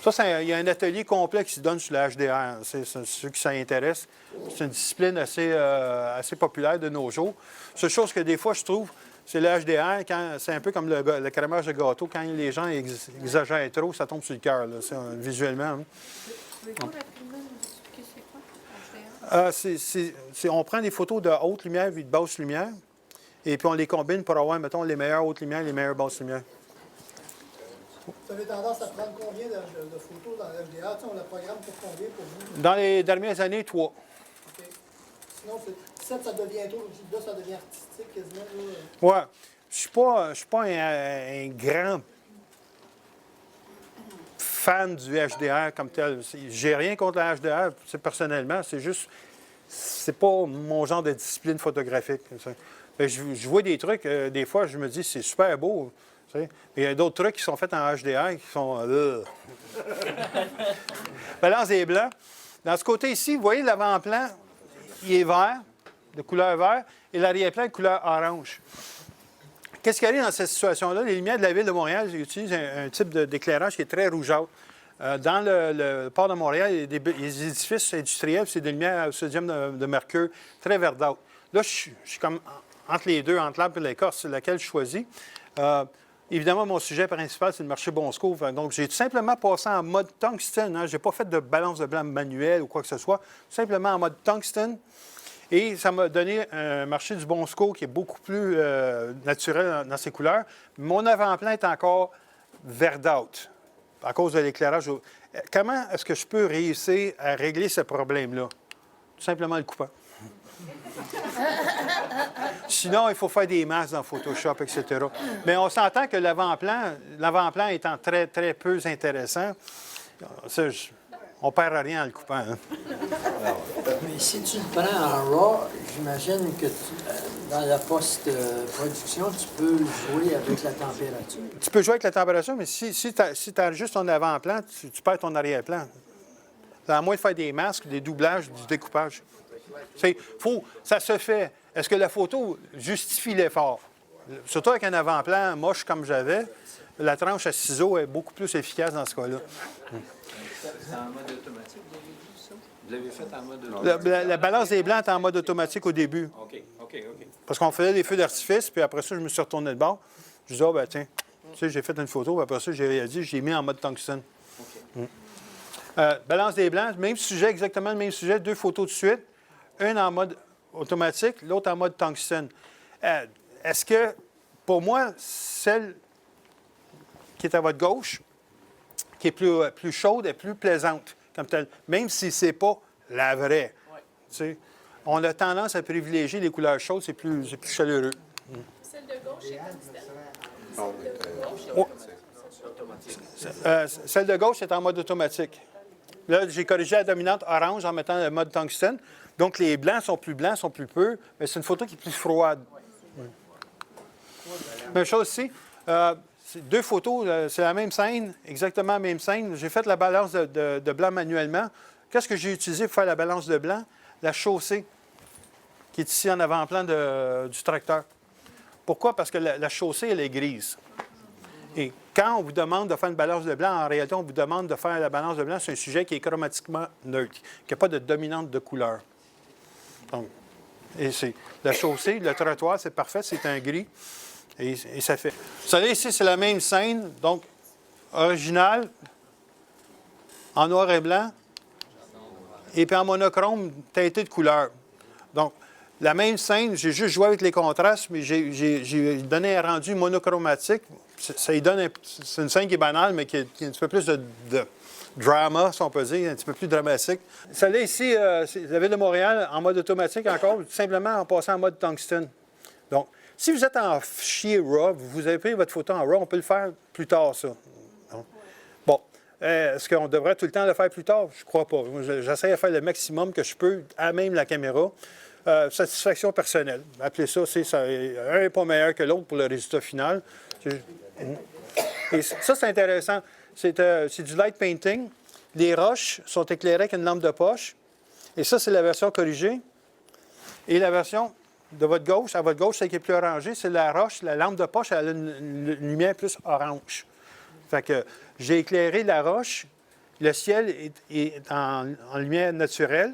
Ça, il y a un atelier complet qui se donne sur le HDR. C'est ceux qui s'intéressent. C'est une discipline assez populaire de nos jours. Seule chose que des fois, je trouve, c'est le HDR, c'est un peu comme le crémage de gâteau. Quand les gens exagèrent trop, ça tombe sur le cœur, visuellement. Hein. On prend des photos de haute lumière et de basse lumière, et puis on les combine pour avoir, mettons, les meilleures hautes lumières et les meilleures basses lumières. Vous avez tendance à prendre combien de photos dans le HDR? On la programme pour combien pour vous? Dans les dernières années, 3. OK. Sinon, 7, ça devient trop. Là, ça devient artistique quasiment. Oui. Je ne suis pas un grand fan du HDR comme tel. J'ai rien contre le HDR, personnellement. C'est juste, c'est pas mon genre de discipline photographique. Je vois des trucs, des fois, je me dis, c'est super beau. Mais il y a d'autres trucs qui sont faits en HDR qui sont... Balance des blancs. Dans ce côté ici, vous voyez, l'avant-plan, il est vert, de couleur vert, et l'arrière-plan, de couleur orange. Qu'est-ce qui arrive dans cette situation-là? Les lumières de la Ville de Montréal utilisent un type d'éclairage qui est très rougeâtre. Dans le port de Montréal, il y a des édifices industriels, c'est des lumières au sodium de mercure très verdâtres. Là, je suis comme entre les deux, entre l'arbre et l'écorce, c'est laquelle je choisis. Évidemment, mon sujet principal, c'est le marché Bonsco. Donc, j'ai tout simplement passé en mode tungstène. Hein. Je n'ai pas fait de balance de blanc manuelle ou quoi que ce soit. Tout simplement en mode tungstène. Et ça m'a donné un marché du Bonsco qui est beaucoup plus naturel dans ses couleurs. Mon avant-plan est encore verdâtre à cause de l'éclairage. Comment est-ce que je peux réussir à régler ce problème-là? Tout simplement le coupant. Sinon, il faut faire des masques dans Photoshop, etc. Mais on s'entend que l'avant-plan étant très, très peu intéressant, ça, on ne perd rien en le coupant. Hein. Mais si tu le prends en RAW, j'imagine que dans la post-production, tu peux jouer avec la température. Tu peux jouer avec la température, mais si tu as juste ton avant-plan, tu perds ton arrière-plan. À moins de faire des masques, des doublages, du découpage. Ça se fait. Est-ce que la photo justifie l'effort? Surtout avec un avant-plan moche comme j'avais, la tranche à ciseaux est beaucoup plus efficace dans ce cas-là. C'est en mode automatique, vous avez dit ça? Vous l'avez fait en mode automatique? La balance des blancs est en mode automatique au début. OK. Parce qu'on faisait des feux d'artifice, puis après ça, je me suis retourné de bord. Je disais, tiens, tu sais, j'ai fait une photo, puis après ça, j'ai réalisé, j'ai mis en mode tungstène. Balance des blancs, même sujet, exactement le même sujet, 2 photos de suite. Une en mode automatique, l'autre en mode tungstène. Est-ce que, pour moi, celle qui est à votre gauche, qui est plus chaude, est plus plaisante, comme telle, même si ce n'est pas la vraie. Ouais. On a tendance à privilégier les couleurs chaudes, c'est plus chaleureux. Celle de gauche est Celle de gauche est en mode automatique. Là, j'ai corrigé la dominante orange en mettant le mode tungstène. Donc, les blancs sont plus peu, mais c'est une photo qui est plus froide. Même chose ici. C'est 2 photos, c'est la même scène, exactement la même scène. J'ai fait la balance de blanc manuellement. Qu'est-ce que j'ai utilisé pour faire la balance de blanc? La chaussée, qui est ici en avant-plan du tracteur. Pourquoi? Parce que la chaussée, elle est grise. Et quand on vous demande de faire une balance de blanc, en réalité, on vous demande de faire la balance de blanc sur un sujet qui est chromatiquement neutre, qui n'a pas de dominante de couleur. Donc, et c'est la chaussée, le trottoir, c'est parfait, c'est un gris. Et ça fait. Vous savez, ici, c'est la même scène, donc originale, en noir et blanc, et puis en monochrome, teinté de couleur. Donc, la même scène, j'ai juste joué avec les contrastes, mais j'ai donné un rendu monochromatique. Ça y donne c'est une scène qui est banale, mais qui a un petit peu plus de drama, si on peut dire, un petit peu plus dramatique. Celle-là ici, c'est la Ville de Montréal, en mode automatique encore, tout simplement en passant en mode tungstène. Donc, si vous êtes en fichier RAW, vous avez pris votre photo en RAW, on peut le faire plus tard, ça. Donc, bon, est-ce qu'on devrait tout le temps le faire plus tard? Je ne crois pas. J'essaie de faire le maximum que je peux à même la caméra. Satisfaction personnelle. Appelez ça, un n'est pas meilleur que l'autre pour le résultat final. Et ça, c'est intéressant. C'est du light painting. Les roches sont éclairées avec une lampe de poche. Et ça, c'est la version corrigée. Et la version de votre gauche, à votre gauche, celle qui est plus orangée, c'est la roche. La lampe de poche, elle a une lumière plus orange. Fait que j'ai éclairé la roche. Le ciel est en lumière naturelle.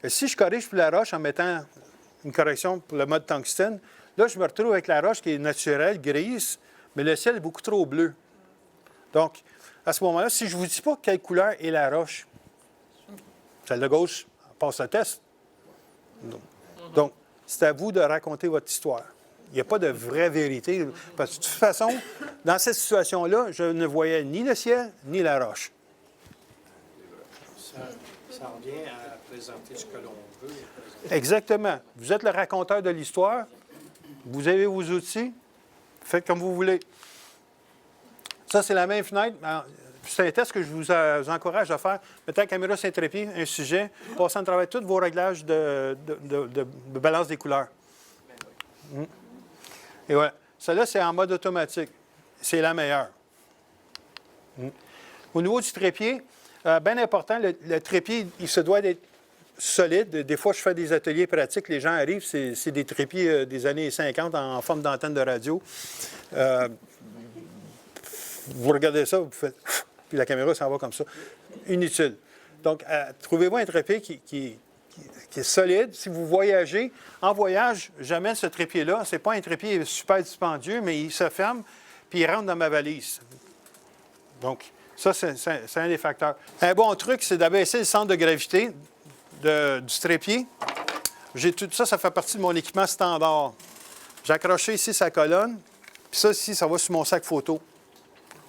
Et si je corrige pour la roche en mettant une correction pour le mode tungstène, là, je me retrouve avec la roche qui est naturelle, grise, mais le ciel est beaucoup trop bleu. Donc, à ce moment-là, si je ne vous dis pas quelle couleur est la roche, celle de gauche passe le test. Donc, c'est à vous de raconter votre histoire. Il n'y a pas de vraie vérité. Parce que de toute façon, dans cette situation-là, je ne voyais ni le ciel, ni la roche. Ça revient à présenter ce que l'on veut. Exactement. Vous êtes le raconteur de l'histoire. Vous avez vos outils. Faites comme vous voulez. Ça, c'est la même fenêtre. C'est un test que je vous encourage à faire. Mettez la caméra sur un trépied, un sujet, passant à travers tous vos réglages de balance des couleurs. Et voilà. Celle-là, c'est en mode automatique. C'est la meilleure. Au niveau du trépied, bien important, le trépied, il se doit d'être solide. Des fois, je fais des ateliers pratiques. Les gens arrivent, c'est des trépieds des années 50 en forme d'antenne de radio. Vous regardez ça, vous faites... Puis la caméra s'en va comme ça. Inutile. Donc, trouvez-vous un trépied qui qui est solide. Si vous voyagez, en voyage, j'amène ce trépied-là. Ce n'est pas un trépied super dispendieux, mais il se ferme, puis il rentre dans ma valise. Donc, ça, c'est un des facteurs. Un bon truc, c'est d'abaisser le centre de gravité du trépied. J'ai tout ça, ça fait partie de mon équipement standard. J'ai accroché ici sa colonne, puis ça, ici, ça va sur mon sac photo.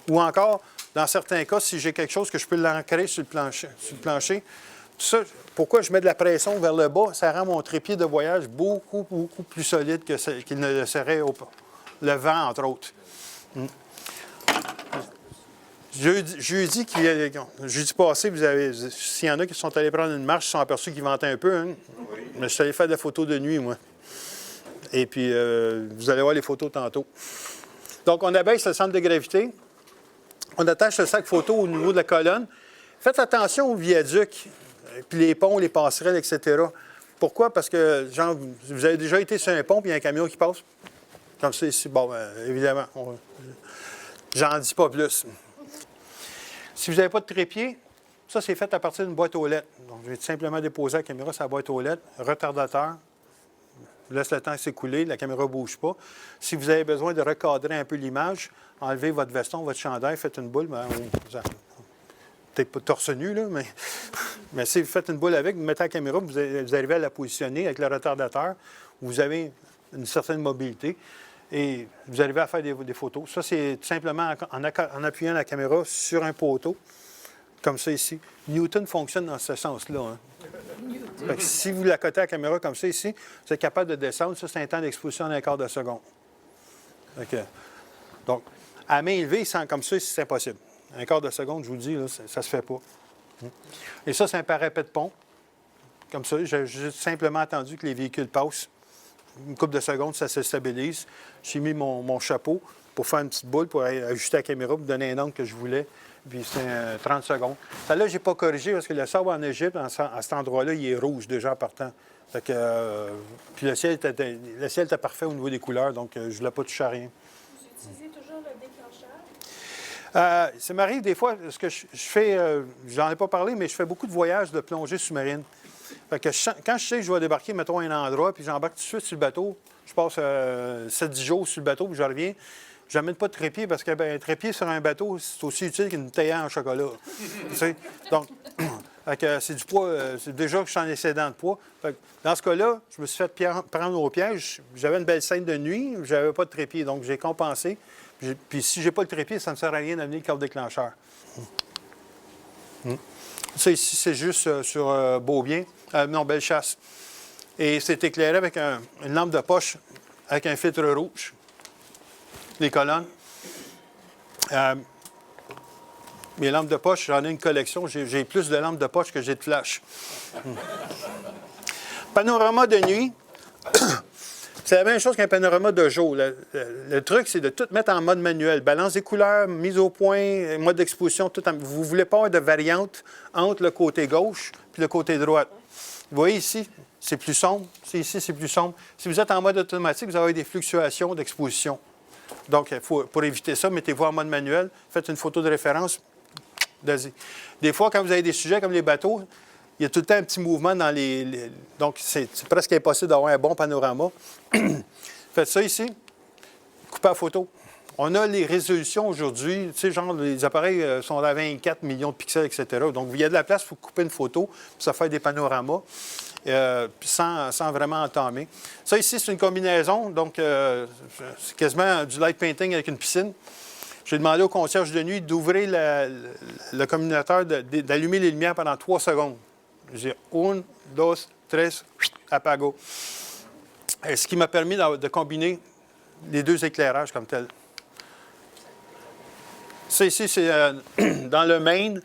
Ou encore, dans certains cas, si j'ai quelque chose que je peux l'ancrer sur le plancher. Ça, pourquoi je mets de la pression vers le bas? Ça rend mon trépied de voyage beaucoup, beaucoup plus solide qu'il ne le serait le vent, entre autres. Jeudi passé, s'il y en a qui sont allés prendre une marche, ils se sont aperçus qu'ils vantaient un peu. Hein? Oui. Mais je suis allé faire des photos de nuit, moi. Et puis, vous allez voir les photos tantôt. Donc, on abaisse le centre de gravité. On attache le sac photo au niveau de la colonne. Faites attention aux viaducs, puis les ponts, les passerelles, etc. Pourquoi? Parce que, genre, vous avez déjà été sur un pont, puis il y a un camion qui passe. Comme ça, ici. Bon, évidemment, j'en dis pas plus. Si vous n'avez pas de trépied, ça, c'est fait à partir d'une boîte aux lettres. Donc, je vais simplement déposer la caméra sur la boîte aux lettres. Retardateur. Je laisse le temps s'écouler, la caméra ne bouge pas. Si vous avez besoin de recadrer un peu l'image, enlevez votre veston, votre chandail, faites une boule. Peut-être pas torse nu, là, mais si vous faites une boule avec, vous mettez la caméra, vous arrivez à la positionner avec le retardateur. Vous avez une certaine mobilité. Et vous arrivez à faire des photos. Ça, c'est tout simplement en appuyant la caméra sur un poteau, comme ça ici. Newton fonctionne dans ce sens-là. Hein. Fait que si vous l'accotez à la caméra comme ça ici, vous êtes capable de descendre. Ça, c'est un temps d'exposition d'un quart de seconde. Donc, à main levée, comme ça, c'est impossible. Un quart de seconde, je vous le dis, là, ça ne se fait pas. Et ça, c'est un parapet de pont. Comme ça, j'ai simplement attendu que les véhicules passent. Une couple de secondes, ça se stabilise. J'ai mis mon chapeau pour faire une petite boule, pour ajuster la caméra, pour donner un angle que je voulais. Puis c'est 30 secondes. Celle-là, je n'ai pas corrigé parce que le sable en Égypte, à cet endroit-là, il est rouge déjà en partant. Fait que, puis le ciel était parfait au niveau des couleurs, donc je ne voulais pas toucher à rien. Vous utilisez toujours le déclencheur? Ça m'arrive des fois, ce que je fais, j'en ai pas parlé, mais je fais beaucoup de voyages de plongée sous-marine. Fait que quand je sais que je vais débarquer, mettons, à un endroit, puis j'embarque tout de suite sur le bateau, je passe 7-10 jours sur le bateau, puis je reviens, je n'amène pas de trépied parce qu'un trépied sur un bateau, c'est aussi utile qu'une théière en chocolat. Donc, c'est du poids, c'est déjà que je suis en excédent de poids. Fait que, dans ce cas-là, je me suis fait prendre au piège. J'avais une belle scène de nuit, je n'avais pas de trépied, donc j'ai compensé. Puis si j'ai pas le trépied, ça ne me sert à rien d'amener le câble déclencheur. Ça ici, c'est juste sur Beaubien. Non, Bellechasse. Et c'est éclairé avec une lampe de poche avec un filtre rouge. Les colonnes. Mes lampes de poche, j'en ai une collection. J'ai plus de lampes de poche que j'ai de flash. Panorama de nuit. C'est la même chose qu'un panorama de jour. Le truc, c'est de tout mettre en mode manuel. Balance des couleurs, mise au point, mode d'exposition. Vous ne voulez pas avoir de variante entre le côté gauche et le côté droit. Vous voyez ici, c'est plus sombre. Ici, c'est plus sombre. Si vous êtes en mode automatique, vous avez des fluctuations d'exposition. Donc, pour éviter ça, mettez-vous en mode manuel. Faites une photo de référence. Des fois, quand vous avez des sujets comme les bateaux, il y a tout le temps un petit mouvement dans les... Donc, c'est presque impossible d'avoir un bon panorama. Faites ça ici. Coupez la photo. On a les résolutions aujourd'hui. Tu sais, genre, les appareils sont à 24 millions de pixels, etc. Donc, il y a de la place pour couper une photo, puis ça fait des panoramas, sans vraiment entamer. Ça ici, c'est une combinaison. Donc, c'est quasiment du light painting avec une piscine. J'ai demandé au concierge de nuit d'ouvrir le communicateur, d'allumer les lumières pendant 3 secondes. J'ai 1, 2, 3, apago. Ce qui m'a permis de combiner les deux éclairages comme tel. Ça ici, c'est dans le Maine,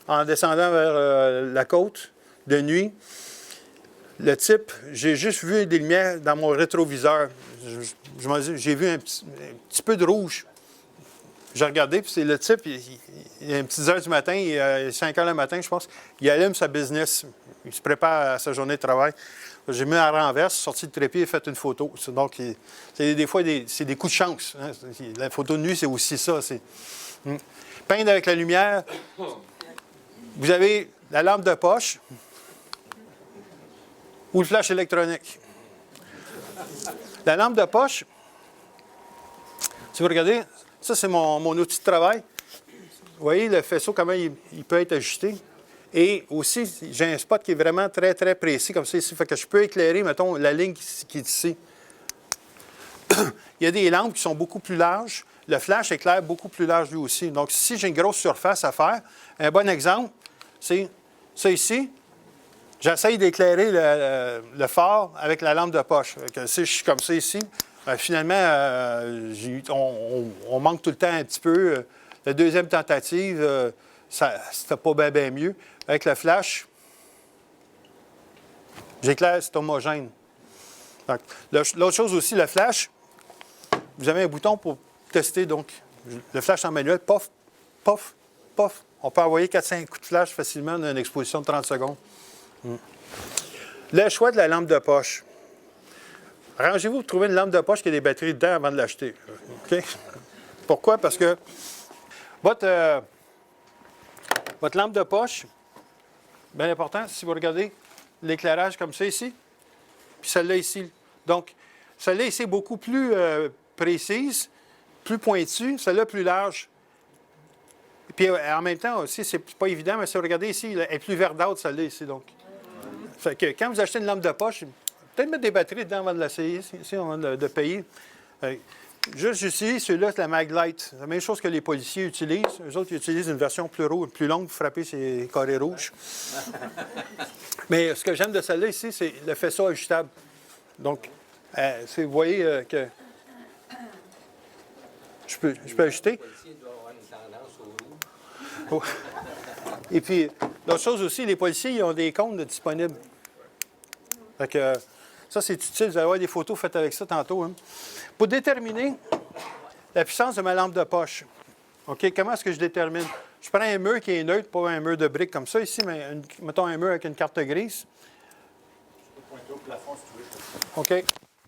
en descendant vers la côte de nuit. Le type, j'ai juste vu des lumières dans mon rétroviseur. J'ai vu un petit peu de rouge. J'ai regardé, puis c'est le type, il est 10 heures du matin, il est 5 heures le matin, je pense. Il allume sa business. Il se prépare à sa journée de travail. J'ai mis à renverse, sorti de trépied et fait une photo. Donc, des fois, c'est des coups de chance. Hein. La photo de nuit, c'est aussi ça. Peindre avec la lumière. Vous avez la lampe de poche. Ou le flash électronique. La lampe de poche, si vous regardez, ça c'est mon outil de travail. Vous voyez le faisceau, comment il peut être ajusté. Et aussi, j'ai un spot qui est vraiment très, très précis, comme ça ici. Fait que je peux éclairer, mettons, la ligne qui est ici. Il y a des lampes qui sont beaucoup plus larges. Le flash éclaire beaucoup plus large lui aussi. Donc, si j'ai une grosse surface à faire, un bon exemple, c'est ça ici. J'essaye d'éclairer le phare avec la lampe de poche. Si je suis comme ça ici, finalement, on manque tout le temps un petit peu. La deuxième tentative, c'était pas bien mieux. Avec le flash, j'éclaire, c'est homogène. L'autre chose aussi, le flash, vous avez un bouton pour tester. Donc, le flash en manuel, pof, pof, pof. On peut envoyer 4-5 coups de flash facilement dans une exposition de 30 secondes. Le choix de la lampe de poche. Arrangez-vous pour trouver une lampe de poche qui a des batteries dedans avant de l'acheter. Okay? Pourquoi? Parce que votre lampe de poche, bien important, si vous regardez l'éclairage comme ça ici, puis celle-là ici. Donc, celle-là ici est beaucoup plus précise, plus pointue, celle-là plus large. Puis en même temps aussi, c'est pas évident, mais si vous regardez ici, elle est plus verdâtre, celle-là ici. Donc. Fait que quand vous achetez une lampe de poche, peut-être mettre des batteries dedans avant de l'essayer, ici, avant de payer. Juste, j'utilise celui-là, c'est la Maglite. C'est la même chose que les policiers utilisent. Eux autres, ils utilisent une version plus longue pour frapper ces carrés rouges. Mais ce que j'aime de celle-là ici, c'est le faisceau ajustable. Donc, vous voyez que je peux ajuster. Le policier doit avoir une tendance au rouge. Et puis, l'autre chose aussi, les policiers, ils ont des comptes disponibles. Fait que, ça, c'est utile. Vous allez avoir des photos faites avec ça tantôt. Hein. Pour déterminer la puissance de ma lampe de poche, OK, comment est-ce que je détermine? Je prends un mur qui est neutre, pas un mur de briques comme ça ici, mais mettons un mur avec une carte grise. Je peux pointer au plafond si tu veux. OK,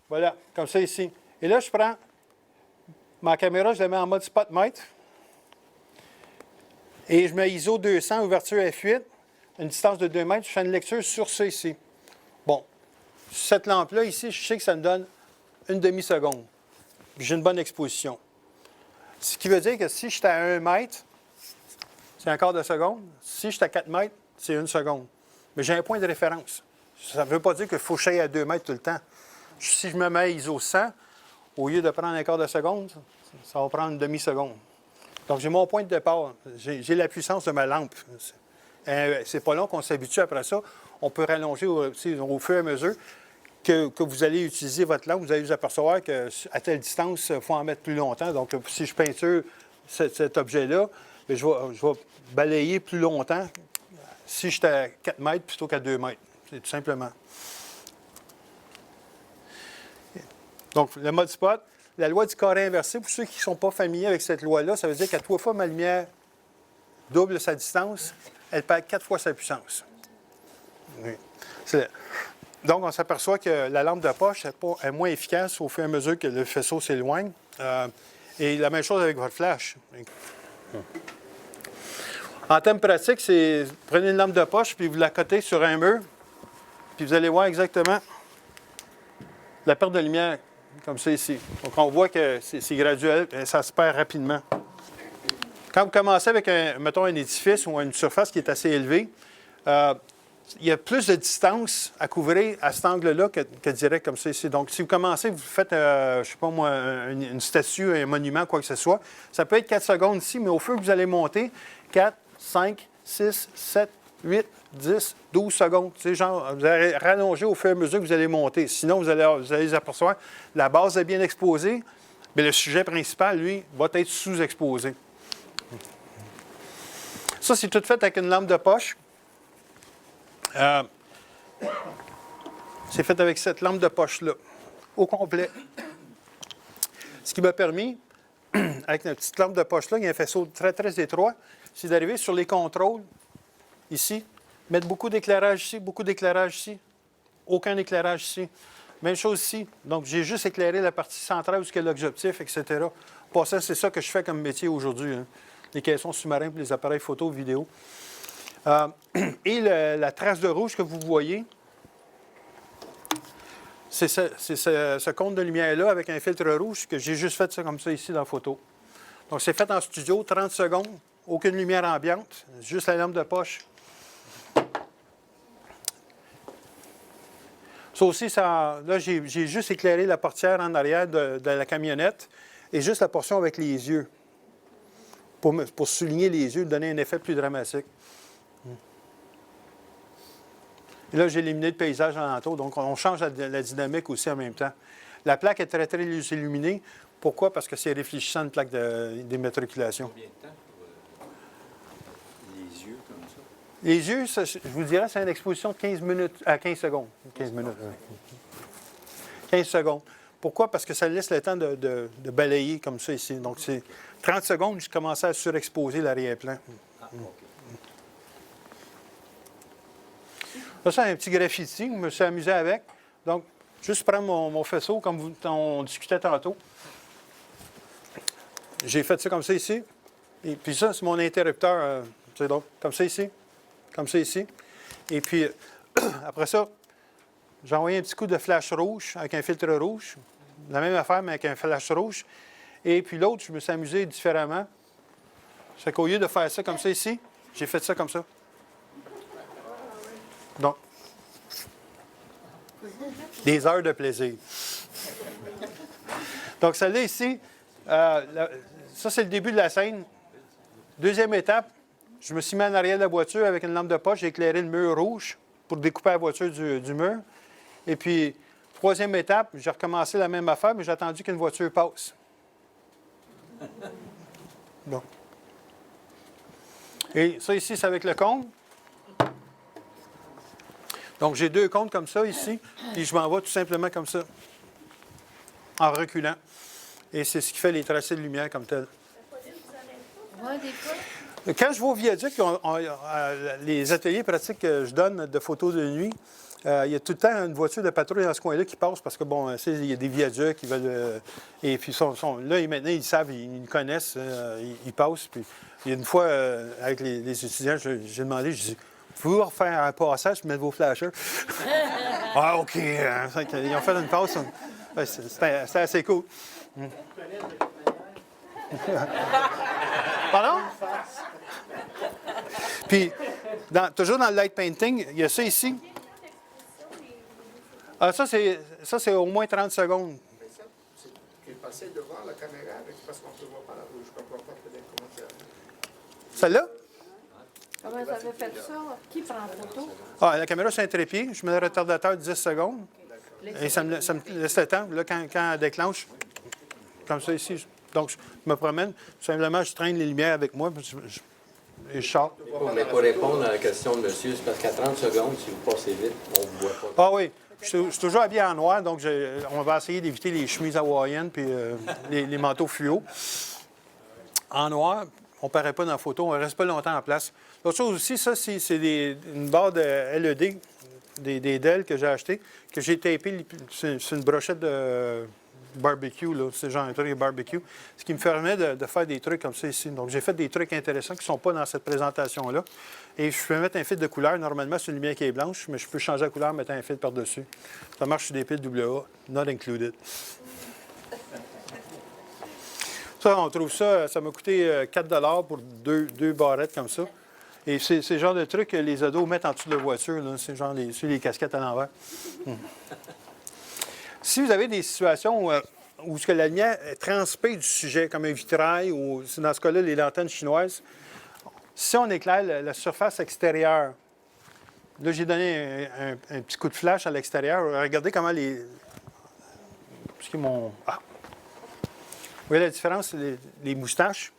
voilà, comme ça ici. Et là, je prends ma caméra, je la mets en mode spotmètre. Et je mets ISO 200, ouverture F8, une distance de 2 mètres. Je fais une lecture sur ça ici. Bon, cette lampe-là, ici, je sais que ça me donne une demi-seconde. J'ai une bonne exposition. Ce qui veut dire que si je suis à 1 mètre, c'est un quart de seconde. Si je suis à 4 mètres, c'est 1 seconde. Mais j'ai un point de référence. Ça ne veut pas dire qu'il faut que je sois à 2 mètres tout le temps. Si je me mets à ISO 100, au lieu de prendre un quart de seconde, ça va prendre une demi-seconde. Donc, j'ai mon point de départ. J'ai la puissance de ma lampe. C'est pas long qu'on s'habitue après ça. On peut rallonger au fur et à mesure que vous allez utiliser votre lampe. Vous allez vous apercevoir qu'à telle distance, il faut en mettre plus longtemps. Donc, si je peinture cet objet-là, je vais balayer plus longtemps si j'étais à 4 mètres plutôt qu'à 2 mètres. C'est tout simplement. Donc, le mode spot. La loi du carré inversé, pour ceux qui ne sont pas familiers avec cette loi-là, ça veut dire qu'à 3 fois ma lumière double sa distance, elle perd 4 fois sa puissance. Oui. Donc, on s'aperçoit que la lampe de poche est moins efficace au fur et à mesure que le faisceau s'éloigne. Et la même chose avec votre flash. En termes pratiques, c'est prenez une lampe de poche puis vous la cotez sur un mur, puis vous allez voir exactement la perte de lumière. Comme ça ici. Donc, on voit que c'est graduel et ça se perd rapidement. Quand vous commencez avec, mettons, un édifice ou une surface qui est assez élevée, il y a plus de distance à couvrir à cet angle-là que direct comme ça ici. Donc, si vous commencez, vous faites, je ne sais pas moi, une statue, un monument, quoi que ce soit, ça peut être 4 secondes ici, mais au fur et à mesure que vous allez monter, 4, 5, 6, 7, 8, 10, 12 secondes. Tu sais, genre, vous allez rallonger au fur et à mesure que vous allez monter. Sinon, vous allez les apercevoir. La base est bien exposée, mais le sujet principal, lui, va être sous-exposé. Ça, c'est tout fait avec une lampe de poche. C'est fait avec cette lampe de poche-là, au complet. Ce qui m'a permis, avec une petite lampe de poche-là, il y a un faisceau très, très étroit, c'est d'arriver sur les contrôles, ici, mettre beaucoup d'éclairage ici, beaucoup d'éclairage ici, aucun éclairage ici. Même chose ici. Donc, j'ai juste éclairé la partie centrale où il y a l'objectif, etc. Pour ça, c'est ça que je fais comme métier aujourd'hui. Hein. Les caissons sous-marins pour les appareils photo, vidéo. Et la trace de rouge que vous voyez, C'est ce cône de lumière-là avec un filtre rouge que j'ai juste fait ça comme ça ici dans la photo. Donc, c'est fait en studio, 30 secondes, aucune lumière ambiante, juste la lampe de poche. Ça aussi, là, j'ai juste éclairé la portière en arrière de la camionnette et juste la portion avec les yeux pour souligner les yeux, donner un effet plus dramatique. Et là, j'ai éliminé le paysage alentour, donc on change la dynamique aussi en même temps. La plaque est très, très illuminée. Pourquoi? Parce que c'est réfléchissant, une plaque d'immatriculation. Combien de temps pour les yeux comme ça? Les yeux, ça, je vous dirais, c'est une exposition de 15 minutes, à 15 secondes. 15 minutes, oui. 15 secondes. Pourquoi? Parce que ça laisse le temps de balayer comme ça ici. Donc, c'est 30 secondes, je commençais à surexposer l'arrière-plan. Ah, OK. Ça, c'est un petit graffiti, je me suis amusé avec. Donc, juste prendre mon faisceau, comme on discutait tantôt. J'ai fait ça comme ça ici. Et puis ça, c'est mon interrupteur. C'est donc comme ça ici. Comme ça ici. Et puis, après ça, j'ai envoyé un petit coup de flash rouge avec un filtre rouge. La même affaire, mais avec un flash rouge. Et puis l'autre, je me suis amusé différemment. C'est qu'au lieu de faire ça comme ça ici, j'ai fait ça comme ça. Donc, des heures de plaisir. Donc, celle-là ici, ça, c'est le début de la scène. Deuxième étape, je me suis mis en arrière de la voiture avec une lampe de poche. J'ai éclairé le mur rouge pour découper la voiture du mur. Et puis, troisième étape, j'ai recommencé la même affaire, mais j'ai attendu qu'une voiture passe. Bon. Et ça ici, c'est avec le cône. Donc, j'ai deux cônes comme ça ici, et je m'en vais tout simplement comme ça, en reculant. Et c'est ce qui fait les tracés de lumière comme tel. Ouais, des fois. Quand je vais au viaduc, les ateliers pratiques que je donne de photos de nuit, il y a tout le temps une voiture de patrouille dans ce coin-là qui passe parce que, bon, il y a des viaducs, ils veulent. Et puis, là, maintenant, ils savent, ils me connaissent, ils passent. Puis, il y a une fois, avec les étudiants, j'ai demandé, je dis, pouvez-vous refaire un passage et mettre vos flashers? Ah, OK. Ils ont fait une passe. C'était assez cool. Pardon? Puis, toujours dans le light painting, il y a ça ici. Ah, ça, c'est au moins 30 secondes. Mais ça, c'est facile de voir la caméra parce qu'on ne voit pas la rouge. Je ne comprends pas peut-être comment ça. Celle-là? Comment vous avez fait ça? Qui prend en photo? Ah, la caméra, c'est un trépied. Je mets le retardateur de 10 secondes. Et ça me laisse le temps. Là, quand elle déclenche, comme ça ici. Donc, je me promène. Simplement, je traîne les lumières avec moi. Et je sors. Mais pour répondre à la question de monsieur, c'est parce qu'à 30 secondes, si vous passez vite, on ne vous voit pas. Ah oui. Je suis toujours habillé en noir, donc on va essayer d'éviter les chemises hawaïennes puis les manteaux fluo. En noir, on ne paraît pas dans la photo, on ne reste pas longtemps en place. L'autre chose aussi, ça, c'est une barre de LED, des DEL que j'ai acheté, que j'ai tapé, c'est une brochette de barbecue, là, c'est genre un truc de barbecue, ce qui me permet de faire des trucs comme ça ici. Donc, j'ai fait des trucs intéressants qui ne sont pas dans cette présentation-là. Et je peux mettre un fil de couleur. Normalement, c'est une lumière qui est blanche, mais je peux changer la couleur en mettant un fil par-dessus. Ça marche sur des piles AA, not included. Ça, on trouve ça, ça m'a coûté 4 pour deux barrettes comme ça. Et c'est le genre de truc que les ados mettent en dessous de la voiture. C'est genre sur les casquettes à l'envers. Si vous avez des situations où ce que la lumière transpire du sujet, comme un vitrail, ou dans ce cas-là, les lanternes chinoises, si on éclaire la surface extérieure, là, j'ai donné un petit coup de flash à l'extérieur. Regardez comment les... Ce qui est mon... Ah! Vous voyez la différence, les moustaches.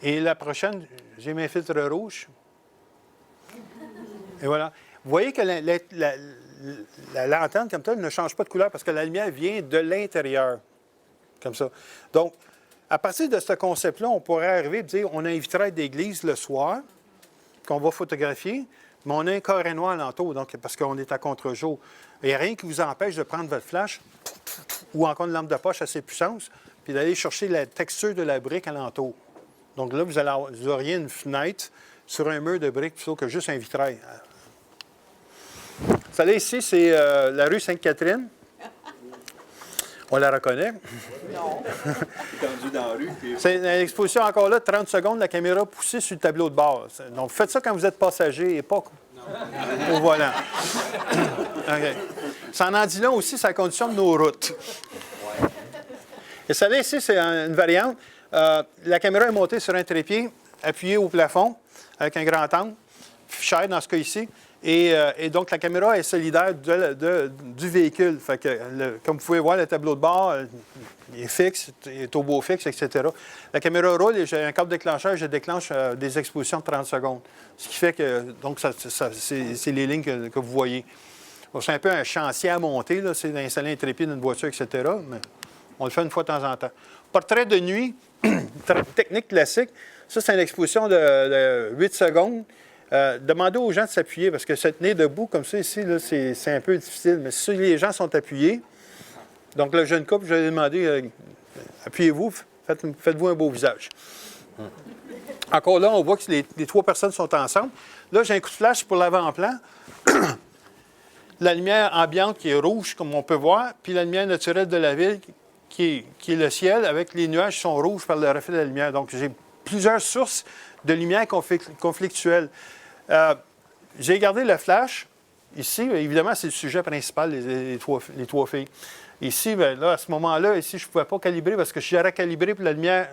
Et la prochaine, j'ai mis un filtre rouge. Et voilà. Vous voyez que la lanterne, comme telle, ne change pas de couleur parce que la lumière vient de l'intérieur. Comme ça. Donc, à partir de ce concept-là, on pourrait arriver à dire on a un vitrail d'église le soir qu'on va photographier, mais on a un carré noir alentour, donc, parce qu'on est à contre-jour. Il n'y a rien qui vous empêche de prendre votre flash ou encore une lampe de poche assez puissante, puis d'aller chercher la texture de la brique alentour. Donc là, vous auriez une fenêtre sur un mur de briques plutôt que juste un vitrail. Celle-là ici, c'est la rue Sainte-Catherine. On la reconnaît. Non. Tendu dans la rue. Puis... C'est une exposition encore là, 30 secondes, la caméra poussée sur le tableau de bord. Donc, faites ça quand vous êtes passager et pas au volant. OK. Ça en dit long aussi, c'est la condition de nos routes. Et celle-là ici, c'est une variante. La caméra est montée sur un trépied, appuyée au plafond, avec un grand angle, cher dans ce cas ici. Et donc, la caméra est solidaire du véhicule. Fait que, comme vous pouvez voir, le tableau de bord il est fixe, il est turbo fixe, etc. La caméra roule et j'ai un câble déclencheur, je déclenche des expositions de 30 secondes. Ce qui fait que, donc, c'est les lignes que vous voyez. Donc, c'est un peu un chantier à monter, là, c'est d'installer un trépied d'une voiture, etc. Mais on le fait une fois de temps en temps. Portrait de nuit, technique classique. Ça, c'est une exposition de 8 secondes. Demandez aux gens de s'appuyer parce que se tenir debout comme ça ici, c'est un peu difficile. Mais si les gens sont appuyés, donc le jeune couple, je vais demander, appuyez-vous, faites-vous un beau visage. Encore là, on voit que les 3 personnes sont ensemble. Là, j'ai un coup de flash pour l'avant-plan. La lumière ambiante qui est rouge, comme on peut voir, puis la lumière naturelle de la ville qui est le ciel, avec les nuages qui sont rouges par le reflet de la lumière. Donc, j'ai plusieurs sources de lumière conflictuelle. J'ai gardé le flash. Ici, évidemment, c'est le sujet principal, les trois filles. Ici, bien, là, à ce moment-là, ici, je ne pouvais pas calibrer parce que si j'aurais calibré pour la lumière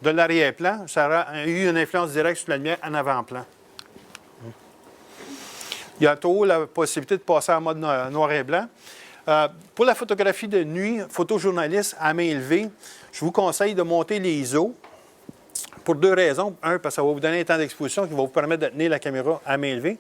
de l'arrière-plan, ça aurait eu une influence directe sur la lumière en avant-plan. Il y a toujours la possibilité de passer en mode noir et blanc. Pour la photographie de nuit, photojournaliste à main levée, je vous conseille de monter les ISO. Pour 2 raisons. Un, parce que ça va vous donner un temps d'exposition qui va vous permettre de tenir la caméra à main levée.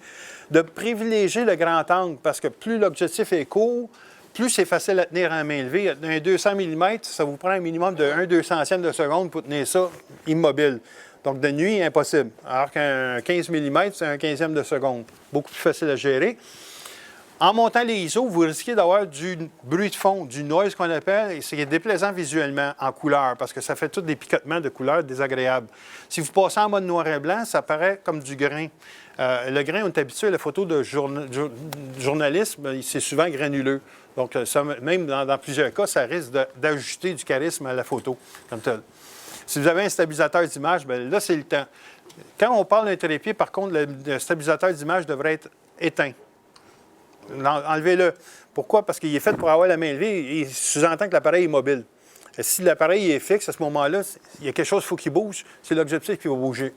De privilégier le grand angle, parce que plus l'objectif est court, plus c'est facile à tenir à main levée. Un 200 mm, ça vous prend un minimum de 1/200e de seconde pour tenir ça immobile. Donc, de nuit, impossible. Alors qu'un 15 mm, c'est un 15e de seconde. Beaucoup plus facile à gérer. En montant les ISO, vous risquez d'avoir du bruit de fond, du noise qu'on appelle, et c'est déplaisant visuellement en couleur, parce que ça fait tous des picotements de couleurs désagréables. Si vous passez en mode noir et blanc, ça paraît comme du grain. Le grain, on est habitué à la photo de journalisme, c'est souvent granuleux. Donc, ça, même dans plusieurs cas, ça risque d'ajouter du charisme à la photo, comme tel. Si vous avez un stabilisateur d'image, bien là, c'est le temps. Quand on parle d'un trépied, par contre, le stabilisateur d'image devrait être éteint. Enlevez-le. Pourquoi? Parce qu'il est fait pour avoir la main levée et sous-entend que l'appareil est mobile. Et si l'appareil est fixe, à ce moment-là, il y a quelque chose qu'il faut qu'il bouge, c'est l'objectif qui va bouger.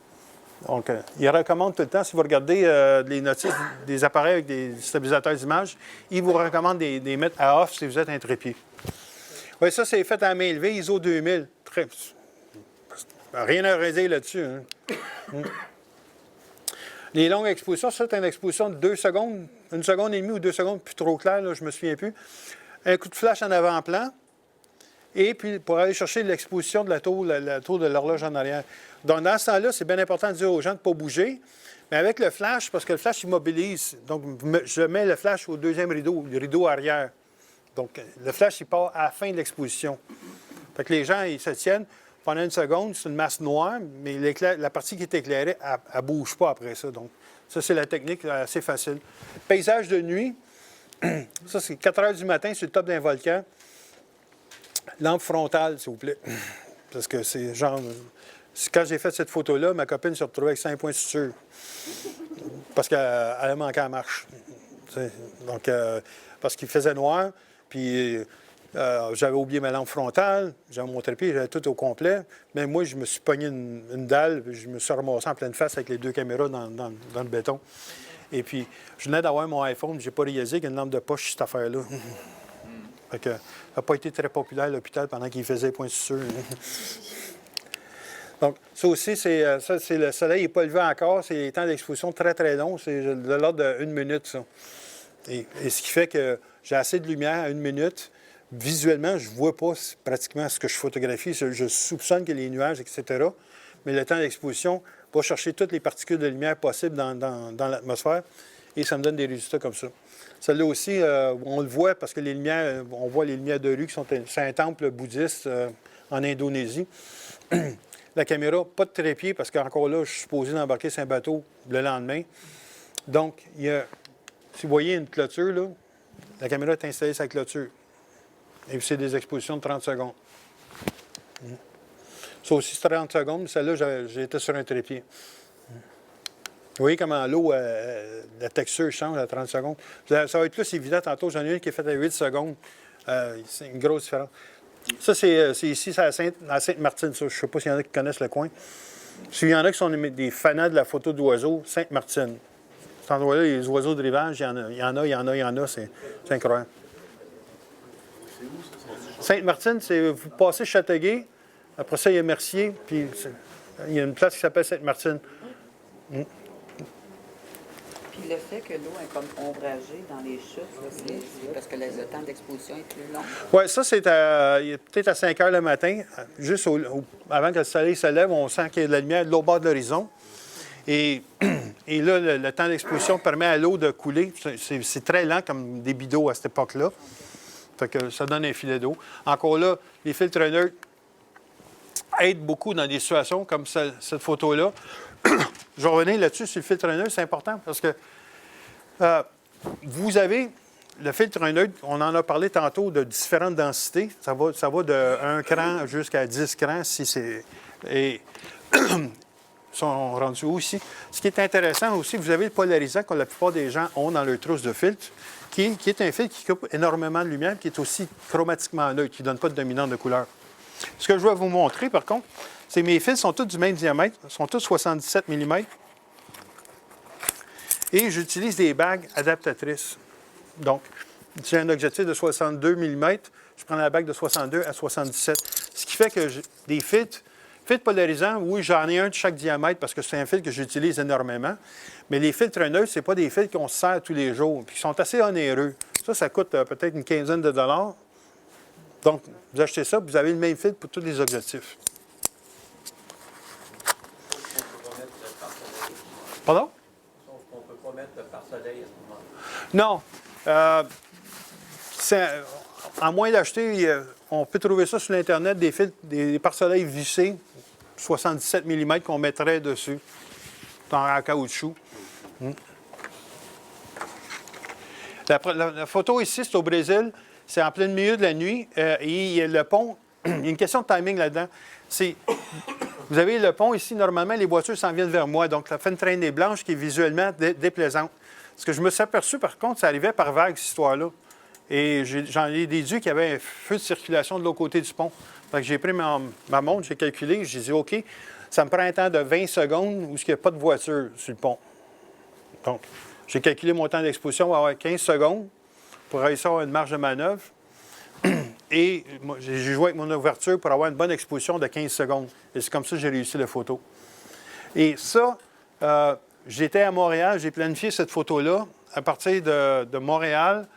Donc, il recommande tout le temps, si vous regardez les notices des appareils avec des stabilisateurs d'image, il vous recommande de les mettre à off si vous êtes un trépied. Oui, ça, c'est fait à main levée, ISO 2000. Rien à redire là-dessus. Hein? Les longues expositions, ça, c'est une exposition de 2 secondes, 1 seconde et demie ou 2 secondes, plus trop clair, là, je ne me souviens plus. Un coup de flash en avant-plan, et puis pour aller chercher l'exposition de la tour de l'horloge en arrière. Donc, dans ce temps-là, c'est bien important de dire aux gens de ne pas bouger, mais avec le flash, parce que le flash immobilise, donc je mets le flash au 2e rideau, le rideau arrière. Donc, le flash, il part à la fin de l'exposition. Fait que les gens, ils se tiennent. Pendant 1 seconde, c'est une masse noire, mais la partie qui est éclairée, elle ne bouge pas après ça. Donc, ça, c'est la technique assez facile. Paysage de nuit, ça, c'est 4 heures du matin sur le top d'un volcan. Lampe frontale, s'il vous plaît. Parce que c'est genre... Quand j'ai fait cette photo-là, ma copine se retrouvait avec 5 points de suture. Parce qu'elle a manqué à la marche. Donc, parce qu'il faisait noir, puis... j'avais oublié ma lampe frontale, j'avais mon trépied, j'avais tout au complet. Mais moi, je me suis pogné une dalle, puis je me suis ramassé en pleine face avec les 2 caméras dans le béton. Et puis, je venais d'avoir mon iPhone, je n'ai pas réalisé qu'il y a une lampe de poche, cette affaire-là. Fait que, ça n'a pas été très populaire à l'hôpital pendant qu'il faisait point de suture. Donc, ça aussi, c'est le soleil n'est pas levé encore, c'est les temps d'exposition très, très longs, c'est de l'ordre d'1 minute, ça. Et ce qui fait que j'ai assez de lumière à 1 minute. Visuellement, je ne vois pas pratiquement ce que je photographie. Je soupçonne qu'il y a les nuages, etc. Mais le temps d'exposition va chercher toutes les particules de lumière possibles dans l'atmosphère et ça me donne des résultats comme ça. Celle-là aussi, on le voit parce que les lumières, on voit les lumières de rue qui sont... C'est un temple bouddhiste en Indonésie. La caméra, pas de trépied parce qu'encore là, je suis supposé d'embarquer sur un bateau le lendemain. Donc, il y a Si vous voyez une clôture, là, la caméra est installée sur la clôture. Et puis, c'est des expositions de 30 secondes. Ça aussi, c'est 30 secondes. Celle-là, j'étais sur un trépied. Vous voyez comment l'eau, la texture change à 30 secondes. Ça va être plus évident tantôt. J'en ai une qui est faite à 8 secondes. C'est une grosse différence. Ça, c'est ici, c'est à Sainte-Martine. Je ne sais pas s'il y en a qui connaissent le coin. S'il y en a qui sont des fanats de la photo d'oiseaux, Sainte-Martine. Cet endroit-là, les oiseaux de rivage, il y en a. C'est incroyable. Sainte-Martine, vous passez Châteauguay. Après ça, il y a Mercier. Puis il y a une place qui s'appelle Sainte-Martine. Puis le fait que l'eau est comme ombragée dans les chutes, là, c'est parce que le temps d'exposition est plus long. Oui, ça, c'est peut-être à 5 heures le matin. Juste avant que le soleil se lève, on sent qu'il y a de la lumière de l'autre bord de l'horizon. Et là, le temps d'exposition permet à l'eau de couler. C'est très lent comme des bidots à cette époque-là. Fait que ça donne un filet d'eau. Encore là, les filtres neutres aident beaucoup dans des situations comme cette photo-là. Je vais revenir là-dessus sur le filtre neutre, c'est important parce que vous avez le filtre neutre, on en a parlé tantôt de différentes densités. Ça va de 1 cran jusqu'à 10 crans si c'est. Et ils sont rendus où ici? Ce qui est intéressant aussi, vous avez le polarisant que la plupart des gens ont dans leur trousse de filtre, qui est un filtre qui coupe énormément de lumière, qui est aussi chromatiquement neutre, qui ne donne pas de dominante de couleur. Ce que je vais vous montrer, par contre, c'est que mes fils sont tous du même diamètre, sont tous 77 mm. Et j'utilise des bagues adaptatrices. Donc, j'ai un objectif de 62 mm, je prends la bague de 62 à 77. Ce qui fait que des filtres polarisants, oui, j'en ai un de chaque diamètre parce que c'est un filtre que j'utilise énormément. Mais les filtres neutres, ce n'est pas des filtres qu'on se sert tous les jours, puis qui sont assez onéreux. Ça coûte peut-être une quinzaine de dollars. Donc, vous achetez ça, vous avez le même filtre pour tous les objectifs. Pardon? On ne peut pas mettre de pare-soleil à ce moment-là. Non. À moins d'acheter, on peut trouver ça sur l'Internet, des filtres, des pare-soleil vissés, 77 mm qu'on mettrait dessus, en caoutchouc. La photo ici, c'est au Brésil. C'est en plein milieu de la nuit. Et le pont, il y a une question de timing là-dedans. Vous avez le pont ici, normalement, les voitures s'en viennent vers moi. Donc, ça fait une traînée blanche qui est visuellement déplaisante. Ce que je me suis aperçu, par contre, ça arrivait par vague, cette histoire-là. Et j'en ai déduit qu'il y avait un feu de circulation de l'autre côté du pont. Fait que j'ai pris ma montre, j'ai calculé, j'ai dit, OK, ça me prend un temps de 20 secondes où il n'y a pas de voiture sur le pont. Donc, j'ai calculé mon temps d'exposition, on va avoir 15 secondes pour réussir à avoir une marge de manœuvre. Et j'ai joué avec mon ouverture pour avoir une bonne exposition de 15 secondes. Et c'est comme ça que j'ai réussi la photo. Et ça, j'étais à Montréal, j'ai planifié cette photo-là. À partir de Montréal,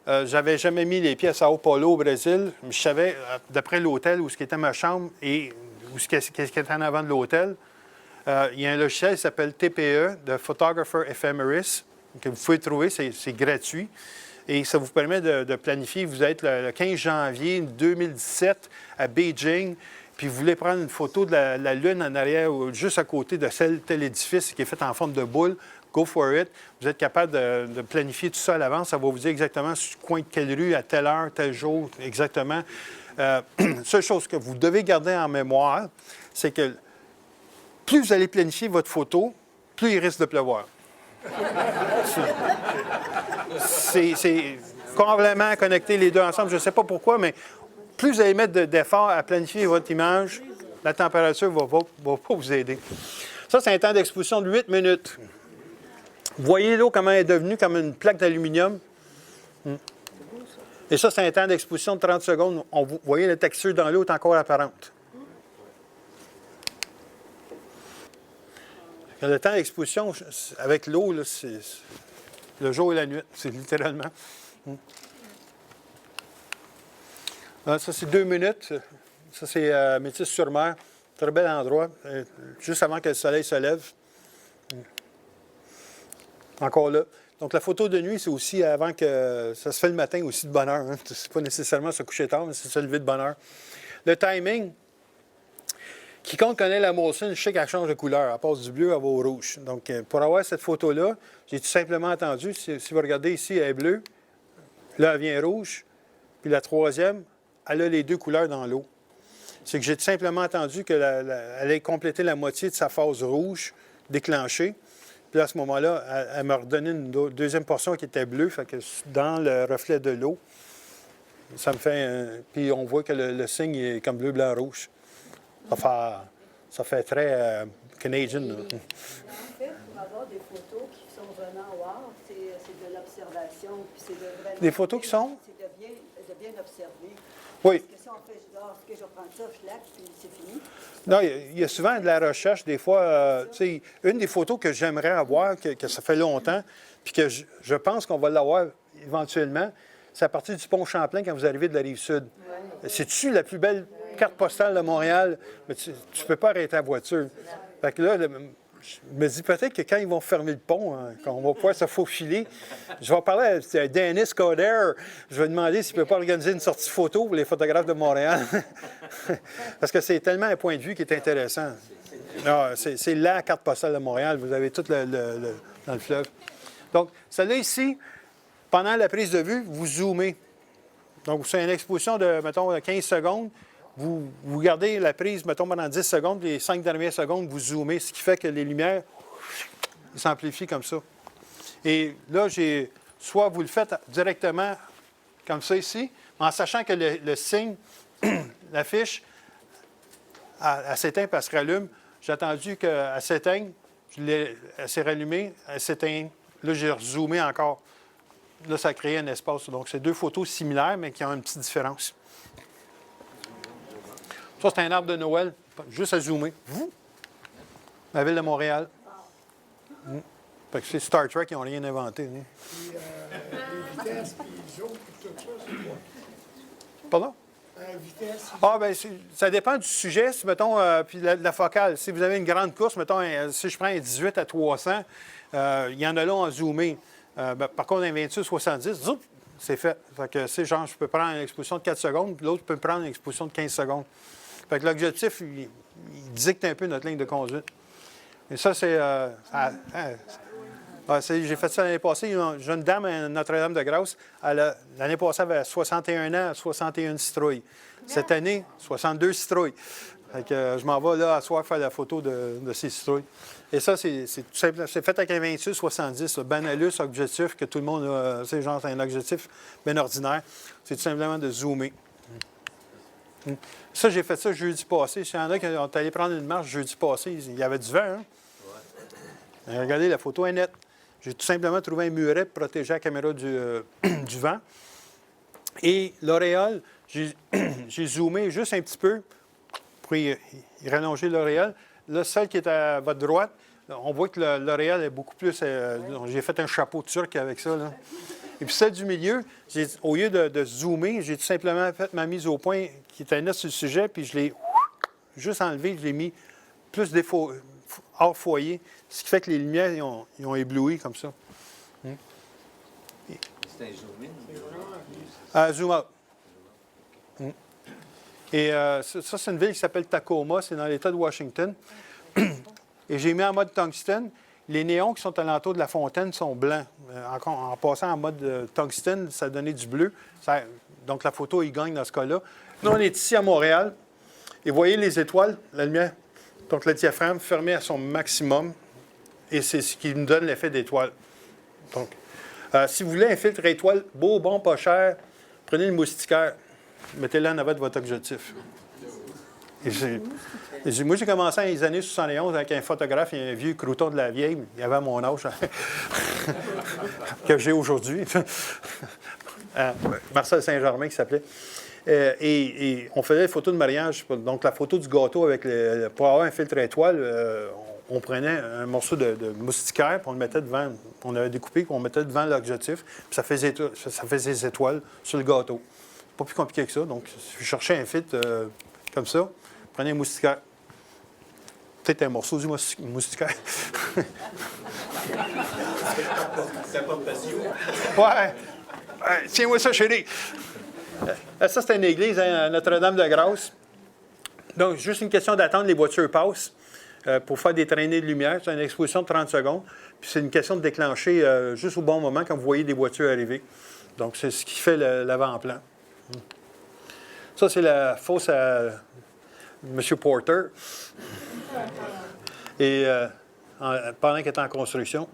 j'avais jamais mis les pieds à Sao Paulo, au Brésil. Je savais, d'après l'hôtel, où était ma chambre et où ce qui était en avant de l'hôtel, il y a un logiciel qui s'appelle TPE, de Photographer Ephemeris, que vous pouvez trouver, c'est gratuit. Et ça vous permet de planifier. Vous êtes le 15 janvier 2017 à Beijing, puis vous voulez prendre une photo de la Lune en arrière, juste à côté de tel édifice qui est fait en forme de boule. Go for it. Vous êtes capable de planifier tout ça à l'avance. Ça va vous dire exactement sur le coin de quelle rue, à telle heure, tel jour, exactement. Seule chose que vous devez garder en mémoire, c'est que plus vous allez planifier votre photo, plus il risque de pleuvoir. C'est complètement connecté les deux ensemble. Je ne sais pas pourquoi, mais plus vous allez mettre d'efforts à planifier votre image, la température ne va pas vous aider. Ça, c'est un temps d'exposition de 8 minutes. Vous voyez l'eau comment elle est devenue comme une plaque d'aluminium? Et ça, c'est un temps d'exposition de 30 secondes. Vous voyez, la texture dans l'eau est encore apparente. Le temps d'exposition avec l'eau, c'est le jour et la nuit. C'est littéralement. Ça, c'est 2 minutes. Ça, c'est Métis-sur-Mer. Très bel endroit. Juste avant que le soleil se lève. Encore là. Donc, la photo de nuit, c'est aussi avant que... Ça se fait le matin aussi de bonne heure. C'est pas nécessairement se coucher tard, mais c'est se lever de bonne heure. Le timing, quiconque connaît la Molson, je sais qu'elle change de couleur. Elle passe du bleu, elle va au rouge. Donc, pour avoir cette photo-là, j'ai tout simplement entendu, si vous regardez ici, elle est bleue. Là, elle vient rouge. Puis la troisième, elle a les deux couleurs dans l'eau. C'est que j'ai tout simplement entendu qu'elle allait compléter la moitié de sa phase rouge déclenchée. Puis à ce moment-là, elle m'a redonné une deuxième portion qui était bleue, fait que dans le reflet de l'eau, ça me fait... puis on voit que le signe est comme bleu, blanc, rouge. Ça fait très Canadien. Là. En fait, pour avoir des photos qui sont vraiment wow, c'est de l'observation. Puis c'est de vraiment... Des photos qui sont? C'est de bien observer. Oui. Parce que si on fait, est-ce que je reprends ça, je laque, puis c'est fini? Non, il y a souvent de la recherche. Des fois, tu sais, une des photos que j'aimerais avoir, que ça fait longtemps, puis que je pense qu'on va l'avoir éventuellement, c'est à partir du pont Champlain quand vous arrivez de la Rive-Sud. Ouais. C'est-tu la plus belle carte postale de Montréal? Mais tu ne peux pas arrêter la voiture. Fait que là, je me dis peut-être que quand ils vont fermer le pont, hein, quand on va pouvoir se faufiler, je vais parler à Dennis Coder. Je vais demander s'il ne peut pas organiser une sortie photo pour les photographes de Montréal. Parce que c'est tellement un point de vue qui est intéressant. C'est la carte postale de Montréal. Vous avez tout dans le fleuve. Donc, celle-là ici, pendant la prise de vue, vous zoomez. Donc, c'est une exposition de, mettons, 15 secondes. Vous gardez la prise, mettons, pendant 10 secondes, les 5 dernières secondes, vous zoomez, ce qui fait que les lumières s'amplifient comme ça. Et là, soit vous le faites directement comme ça ici, en sachant que le signe, l'affiche, elle s'éteint et elle se rallume. J'ai attendu qu'elle s'éteigne, elle s'est rallumée, elle s'éteint. Là, j'ai rezoomé encore. Là, ça a créé un espace. Donc, c'est deux photos similaires, mais qui ont une petite différence. Ça, c'est un arbre de Noël, juste à zoomer. La ville de Montréal. Fait que c'est Star Trek, ils n'ont rien inventé. Hein. Puis, les vitesses, puis les autres, puis tout ça, c'est quoi? Pardon? Vitesse. Ah, bien, ça dépend du sujet, si, mettons, puis de la focale. Si vous avez une grande course, mettons, si je prends un 18 à 300, il y en a là en zoomé. Par contre, un 28-70, zoup, c'est fait. Fait que, c'est genre, je peux prendre une exposition de 4 secondes, puis l'autre peut prendre une exposition de 15 secondes. Fait que l'objectif, il dicte un peu notre ligne de conduite. Et ça, c'est... j'ai fait ça l'année passée. Une jeune dame à Notre-Dame-de-Grâce, l'année passée, elle avait 61 ans, 61 citrouilles. Cette année, 62 citrouilles. Fait que, je m'en vais là à soir faire la photo de ces citrouilles. Et ça, c'est tout simple. C'est fait avec un 28-70, banalus, objectif, que tout le monde a. C'est genre, c'est un objectif bien ordinaire. C'est tout simplement de zoomer. Ça, j'ai fait ça jeudi passé. S'il y en a qui ont allé prendre une marche jeudi passé, il y avait du vent. Hein? Ouais. Regardez, la photo est nette. J'ai tout simplement trouvé un muret pour protéger la caméra du vent. Et l'auréole, j'ai zoomé juste un petit peu pour y rallonger l'auréole. Là, celle qui est à votre droite, on voit que l'auréole est beaucoup plus... j'ai fait un chapeau turc avec ça, là. Et puis celle du milieu, au lieu de zoomer, j'ai tout simplement fait ma mise au point qui était nette sur le sujet, puis je l'ai juste enlevé, je l'ai mis plus hors foyer, ce qui fait que les lumières ils ont ébloui comme ça. C'est un zoom-in? Zoom out. Et ça, c'est une ville qui s'appelle Tacoma, c'est dans l'État de Washington. Et j'ai mis en mode tungstène. Les néons qui sont alentour de la fontaine sont blancs. En passant en mode tungstène, ça donnait du bleu. Donc, la photo, il gagne dans ce cas-là. Nous, on est ici à Montréal. Et vous voyez les étoiles, la lumière. Donc, le diaphragme fermé à son maximum. Et c'est ce qui nous donne l'effet d'étoile. Donc, si vous voulez un filtre étoile beau, bon, pas cher, prenez le moustiquaire. Mettez-le en avant de votre objectif. Moi, j'ai commencé dans les années 71 avec un photographe, il y a un vieux crouton de la vieille, il avait mon âge que j'ai aujourd'hui. Marcel Saint-Germain qui s'appelait. Et on faisait des photos de mariage. Donc, la photo du gâteau avec pour avoir un filtre étoile, on prenait un morceau de moustiquaire, puis on le mettait devant. On avait découpé, puis on le mettait devant l'objectif, puis ça faisait des étoiles sur le gâteau. Pas plus compliqué que ça. Donc, je cherchais un filtre comme ça. Prenez un moustiquaire. Peut-être un morceau du moustiquaire. C'est pas patio. Ouais. Tiens-moi ça, chérie. Ça, c'est une église à Notre-Dame-de-Grâce. Donc, juste une question d'attendre, les voitures passent pour faire des traînées de lumière. C'est une exposition de 30 secondes. Puis c'est une question de déclencher juste au bon moment quand vous voyez des voitures arriver. Donc, c'est ce qui fait l'avant-plan. Ça, c'est la fosse à M. Porter. Et pendant qu'elle est en construction.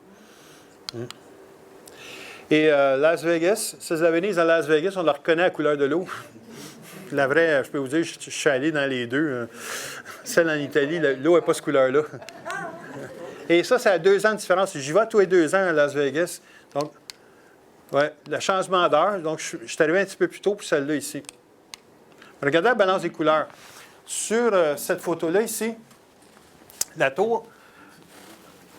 Et Las Vegas, c'est la Venise à Las Vegas, on la reconnaît à la couleur de l'eau. La vraie, je peux vous dire, je suis allé dans les deux. Celle en Italie, l'eau n'est pas cette couleur-là. Et ça, c'est à 2 ans de différence. J'y vais tous les 2 ans à Las Vegas. Donc, ouais, le changement d'heure. Donc, je suis arrivé un petit peu plus tôt pour celle-là ici. Regardez la balance des couleurs. Sur cette photo-là ici, la tour,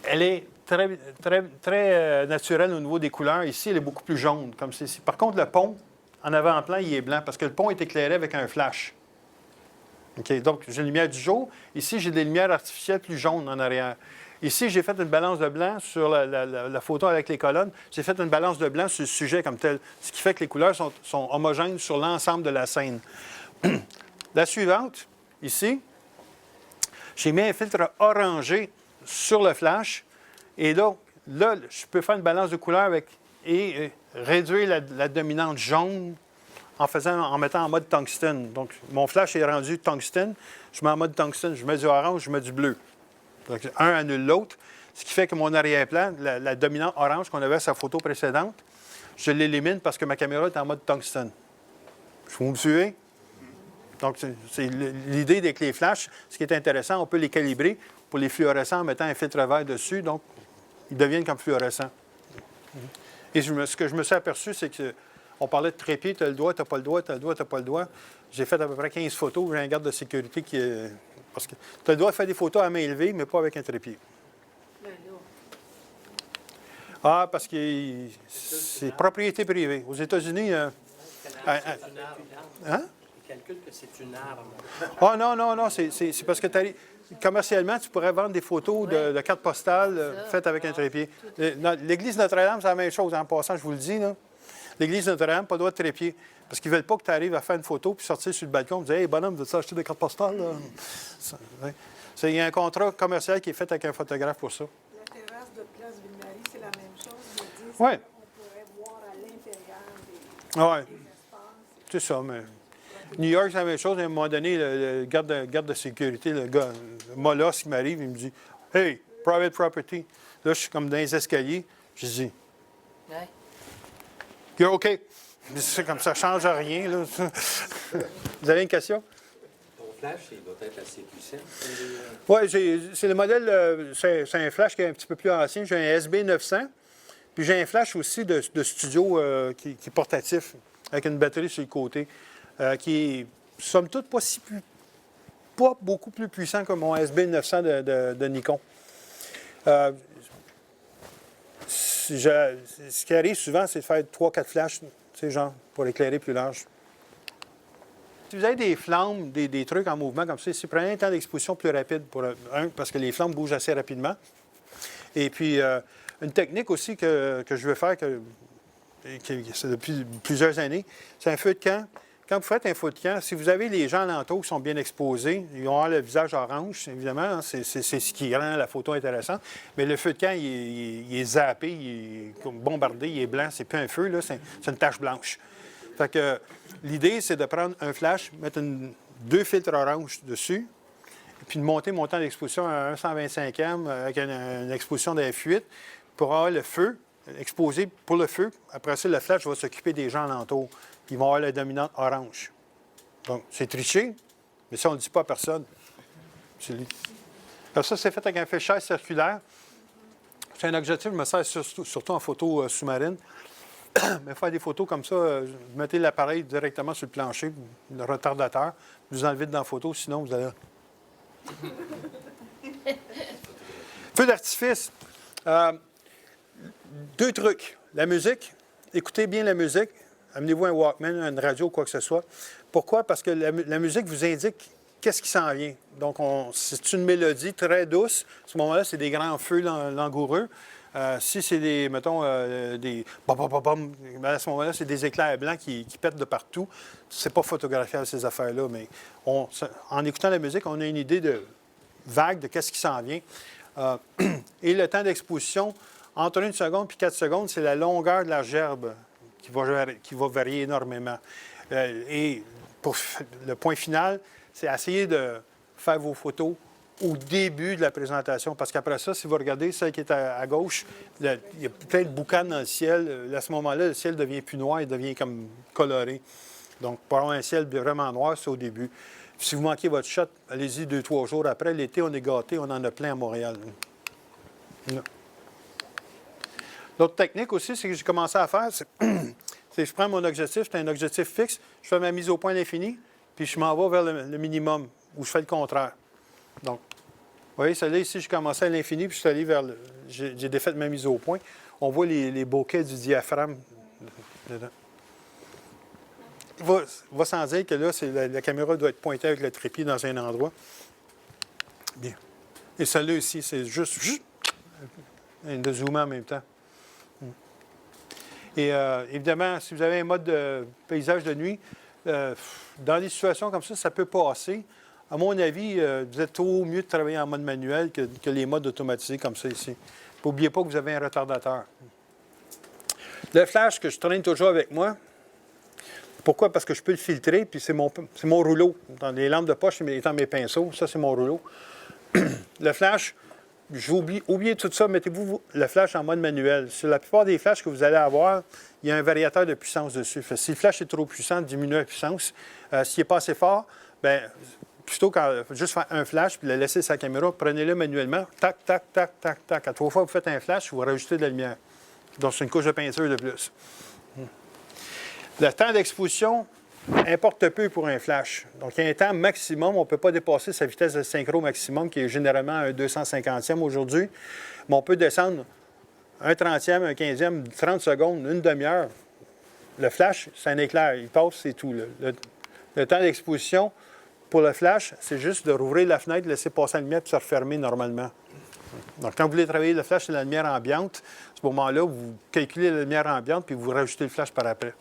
elle est très naturelle au niveau des couleurs. Ici, elle est beaucoup plus jaune, comme c'est ici. Par contre, le pont, en avant-plan, il est blanc parce que le pont est éclairé avec un flash. OK, donc, j'ai la lumière du jour. Ici, j'ai des lumières artificielles plus jaunes en arrière. Ici, j'ai fait une balance de blanc sur la photo avec les colonnes. J'ai fait une balance de blanc sur le sujet comme tel, ce qui fait que les couleurs sont homogènes sur l'ensemble de la scène. La suivante, ici, j'ai mis un filtre orangé sur le flash. Et là, je peux faire une balance de couleurs et réduire la dominante jaune en mettant en mode tungstène. Donc, mon flash est rendu tungstène. Je mets en mode tungstène, je mets du orange, je mets du bleu. Donc, un annule l'autre. Ce qui fait que mon arrière-plan, la dominante orange qu'on avait à sa photo précédente, je l'élimine parce que ma caméra est en mode tungstène. Vous me suivez? Donc, c'est l'idée avec les flashs. Ce qui est intéressant, on peut les calibrer pour les fluorescents en mettant un filtre vert dessus. Donc, ils deviennent comme fluorescents. Et ce que je me suis aperçu, c'est qu'on parlait de trépied, tu as le doigt, tu n'as pas le doigt, tu as le doigt, tu n'as pas le doigt. J'ai fait à peu près 15 photos. J'ai un garde de sécurité qui est... Parce que tu as le droit de faire des photos à main levée, mais pas avec un trépied. Ah, parce que c'est propriété privée. Aux États-Unis... Hein? Il calcule que c'est une arme. Ah, non, c'est parce que commercialement, tu pourrais vendre des photos de cartes postales faites avec un trépied. L'Église Notre-Dame, c'est la même chose. En passant, je vous le dis, là. L'Église Notre-Dame, pas le droit de trépied. Parce qu'ils ne veulent pas que tu arrives à faire une photo puis sortir sur le balcon et dire « Hey, bonhomme, veux-tu acheter des cartes postales? » Il y a un contrat commercial qui est fait avec un photographe pour ça. La terrasse de Place Ville-Marie, c'est la même chose. Oui. On pourrait voir à l'intérieur des espaces. C'est ça, mais... New York, c'est la même chose. À un moment donné, le garde de sécurité, le gars, Molos, qui m'arrive, il me dit « Hey, private property. » Là, je suis comme dans les escaliers. Je dis « You're OK. » C'est comme ça, ne change rien. Là. Vous avez une question? Ton flash, il doit être assez puissant. Oui, c'est le modèle, c'est un flash qui est un petit peu plus ancien. J'ai un SB900. Puis j'ai un flash aussi de studio qui est portatif, avec une batterie sur le côté, qui est, somme toute, pas beaucoup plus puissant que mon SB900 de Nikon. Ce qui arrive souvent, c'est de faire 3-4 flashs, genre, pour éclairer plus large. Si vous avez des flammes, des trucs en mouvement comme ça, prenez un temps d'exposition plus rapide, parce que les flammes bougent assez rapidement. Et puis, une technique aussi que je veux faire, c'est depuis plusieurs années, c'est un feu de camp. Quand vous faites un feu de camp, si vous avez les gens alentours qui sont bien exposés, ils vont avoir le visage orange, évidemment, hein, c'est ce qui rend la photo intéressante. Mais le feu de camp, il est zappé, il est comme bombardé, il est blanc, c'est plus un feu, là, c'est une tache blanche. Fait que l'idée, c'est de prendre un flash, mettre 2 filtres orange dessus, et puis de monter mon temps d'exposition à 125e avec une exposition de f8 pour avoir le feu, exposé pour le feu. Après ça, le flash va s'occuper des gens alentours. Ils vont avoir la dominante orange. Donc, c'est triché, mais ça, on ne le dit pas à personne. Alors ça, c'est fait avec un fléchage circulaire. C'est un objectif, je me sers surtout en photo sous-marine. Mais faire des photos comme ça, vous mettez l'appareil directement sur le plancher, le retardateur, vous enlevez dans la photo, sinon vous allez... Feu d'artifice. 2 trucs. La musique. Écoutez bien la musique. Amenez-vous un Walkman, une radio, quoi que ce soit. Pourquoi? Parce que la musique vous indique qu'est-ce qui s'en vient. Donc, c'est une mélodie très douce. À ce moment-là, c'est des grands feux langoureux. Si c'est des, mettons, des bam, bam, bam, bam, ben à ce moment-là, c'est des éclairs blancs qui pètent de partout. C'est pas photographiable, ces affaires-là, mais en écoutant la musique, on a une idée vague de qu'est-ce qui s'en vient. Et le temps d'exposition, entre 1 seconde et 4 secondes, c'est la longueur de la gerbe qui va varier énormément. Et pour le point final, c'est essayer de faire vos photos au début de la présentation, parce qu'après ça, si vous regardez celle qui est à gauche, il y a plein de boucanes dans le ciel. À ce moment-là, le ciel devient plus noir, il devient comme coloré. Donc, pour avoir un ciel vraiment noir, c'est au début. Si vous manquez votre shot, allez-y 2-3 jours après. L'été, on est gâtés, on en a plein à Montréal. L'autre technique aussi, c'est que j'ai commencé à faire, c'est que je prends mon objectif, c'est un objectif fixe, je fais ma mise au point à l'infini, puis je m'en vais vers le minimum, où je fais le contraire. Donc, vous voyez, celle-là, ici, je commençais à l'infini, puis je suis allé vers j'ai défait ma mise au point. On voit les bokeh du diaphragme dedans. Il va sans dire que là, la caméra doit être pointée avec le trépied dans un endroit. Bien. Et celle-là ici, c'est juste de zoomer en même temps. Et évidemment, si vous avez un mode de paysage de nuit, dans des situations comme ça peut passer. À mon avis, vous êtes au mieux de travailler en mode manuel que les modes automatisés comme ça ici. N'oubliez pas que vous avez un retardateur. Le flash que je traîne toujours avec moi, pourquoi? Parce que je peux le filtrer, puis c'est mon rouleau. Dans les lampes de poche, étant mes pinceaux, ça, c'est mon rouleau. Le flash, oubliez tout ça, mettez-vous le flash en mode manuel. Sur la plupart des flashs que vous allez avoir, il y a un variateur de puissance dessus. Fait, si le flash est trop puissant, diminuez la puissance. S'il n'est pas assez fort, bien, plutôt que juste faire un flash puis le laisser sur la caméra, prenez-le manuellement. Tac, tac, tac, tac, tac. À 3 fois que vous faites un flash, vous rajoutez de la lumière. Donc, c'est une couche de peinture de plus. Le temps d'exposition importe peu pour un flash. Donc, il y a un temps maximum. On ne peut pas dépasser sa vitesse de synchro maximum, qui est généralement un 250e aujourd'hui. Mais on peut descendre un 30e, un 15e, 30 secondes, une demi-heure. Le flash, c'est un éclair. Il passe, c'est tout. Le temps d'exposition pour le flash, c'est juste de rouvrir la fenêtre, laisser passer la lumière puis se refermer normalement. Donc, quand vous voulez travailler le flash, c'est la lumière ambiante. À ce moment-là, vous calculez la lumière ambiante puis vous rajoutez le flash par après.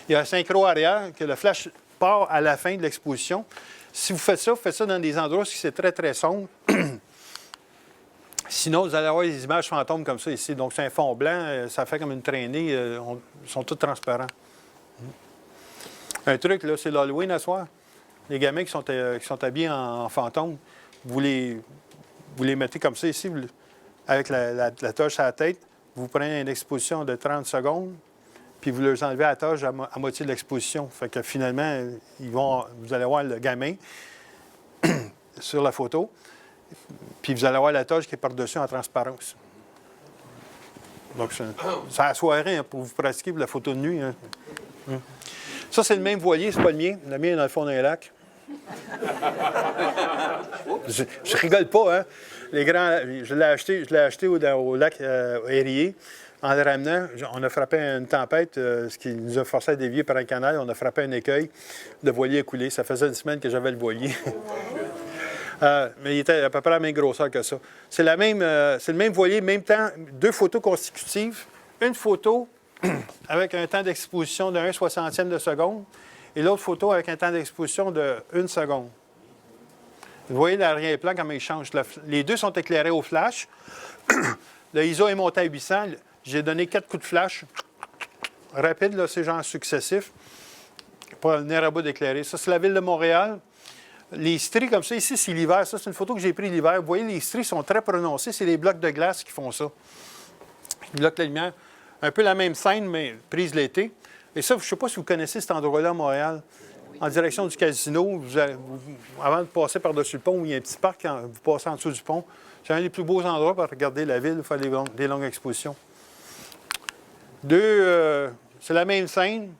Il y a un synchro arrière, que le flash part à la fin de l'exposition. Si vous faites ça dans des endroits où c'est très, très sombre. Sinon, vous allez avoir des images fantômes comme ça ici. Donc, c'est un fond blanc, ça fait comme une traînée. Ils sont tous transparents. Un truc, là, c'est l'Halloween à soir. Les gamins qui sont habillés en fantôme, vous les mettez comme ça ici, avec la torche à la tête. Vous prenez une exposition de 30 secondes, puis vous leur enlevez la torche à moitié de l'exposition. Fait que finalement, vous allez voir le gamin sur la photo, puis vous allez voir la torche qui est par-dessus en transparence. Donc, c'est à la soirée pour vous pratiquer pour la photo de nuit. Hein. Ça, c'est le même voilier, c'est pas le mien. Le mien est dans le fond d'un lac. Je rigole pas, hein? Je l'ai acheté au lac Érié. En le ramenant, on a frappé une tempête, ce qui nous a forcé à dévier par un canal. On a frappé un écueil, le voilier a coulé. Ça faisait une semaine que j'avais le voilier. Mais il était à peu près la même grosseur que ça. C'est le même voilier, même temps, 2 photos consécutives. Une photo avec un temps d'exposition de 1/60e de seconde et l'autre photo avec un temps d'exposition de 1 seconde. Vous voyez l'arrière-plan, comment il change. Les deux sont éclairés au flash. Le ISO est monté à 800. J'ai donné 4 coups de flash. Rapide, là, c'est genre successif. Pour venir à bout d'éclairer. Ça, c'est la ville de Montréal. Les stries comme ça, ici, c'est l'hiver. Ça, c'est une photo que j'ai prise l'hiver. Vous voyez, les stries sont très prononcées. C'est les blocs de glace qui font ça. Ils bloquent la lumière. Un peu la même scène, mais prise l'été. Et ça, je ne sais pas si vous connaissez cet endroit-là à Montréal. En direction du casino, avant de passer par-dessus le pont, où il y a un petit parc, quand vous passez en dessous du pont. C'est un des plus beaux endroits pour regarder la ville, faire des longues expositions. C'est la même scène.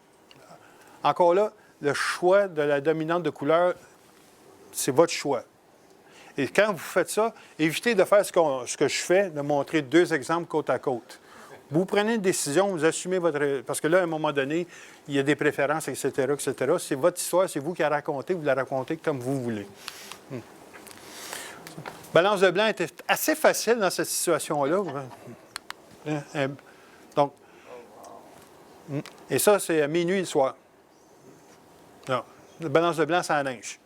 Encore là, le choix de la dominante de couleur, c'est votre choix. Et quand vous faites ça, évitez de faire ce que je fais, de montrer 2 exemples côte à côte. Vous prenez une décision, vous assumez votre... Parce que là, à un moment donné, il y a des préférences, etc., etc. C'est votre histoire, c'est vous qui la racontez, vous la racontez comme vous voulez. Balance de blanc était assez facile dans cette situation-là. Donc, et ça, c'est à minuit le soir. Non. La balance de blanc, c'est la neige.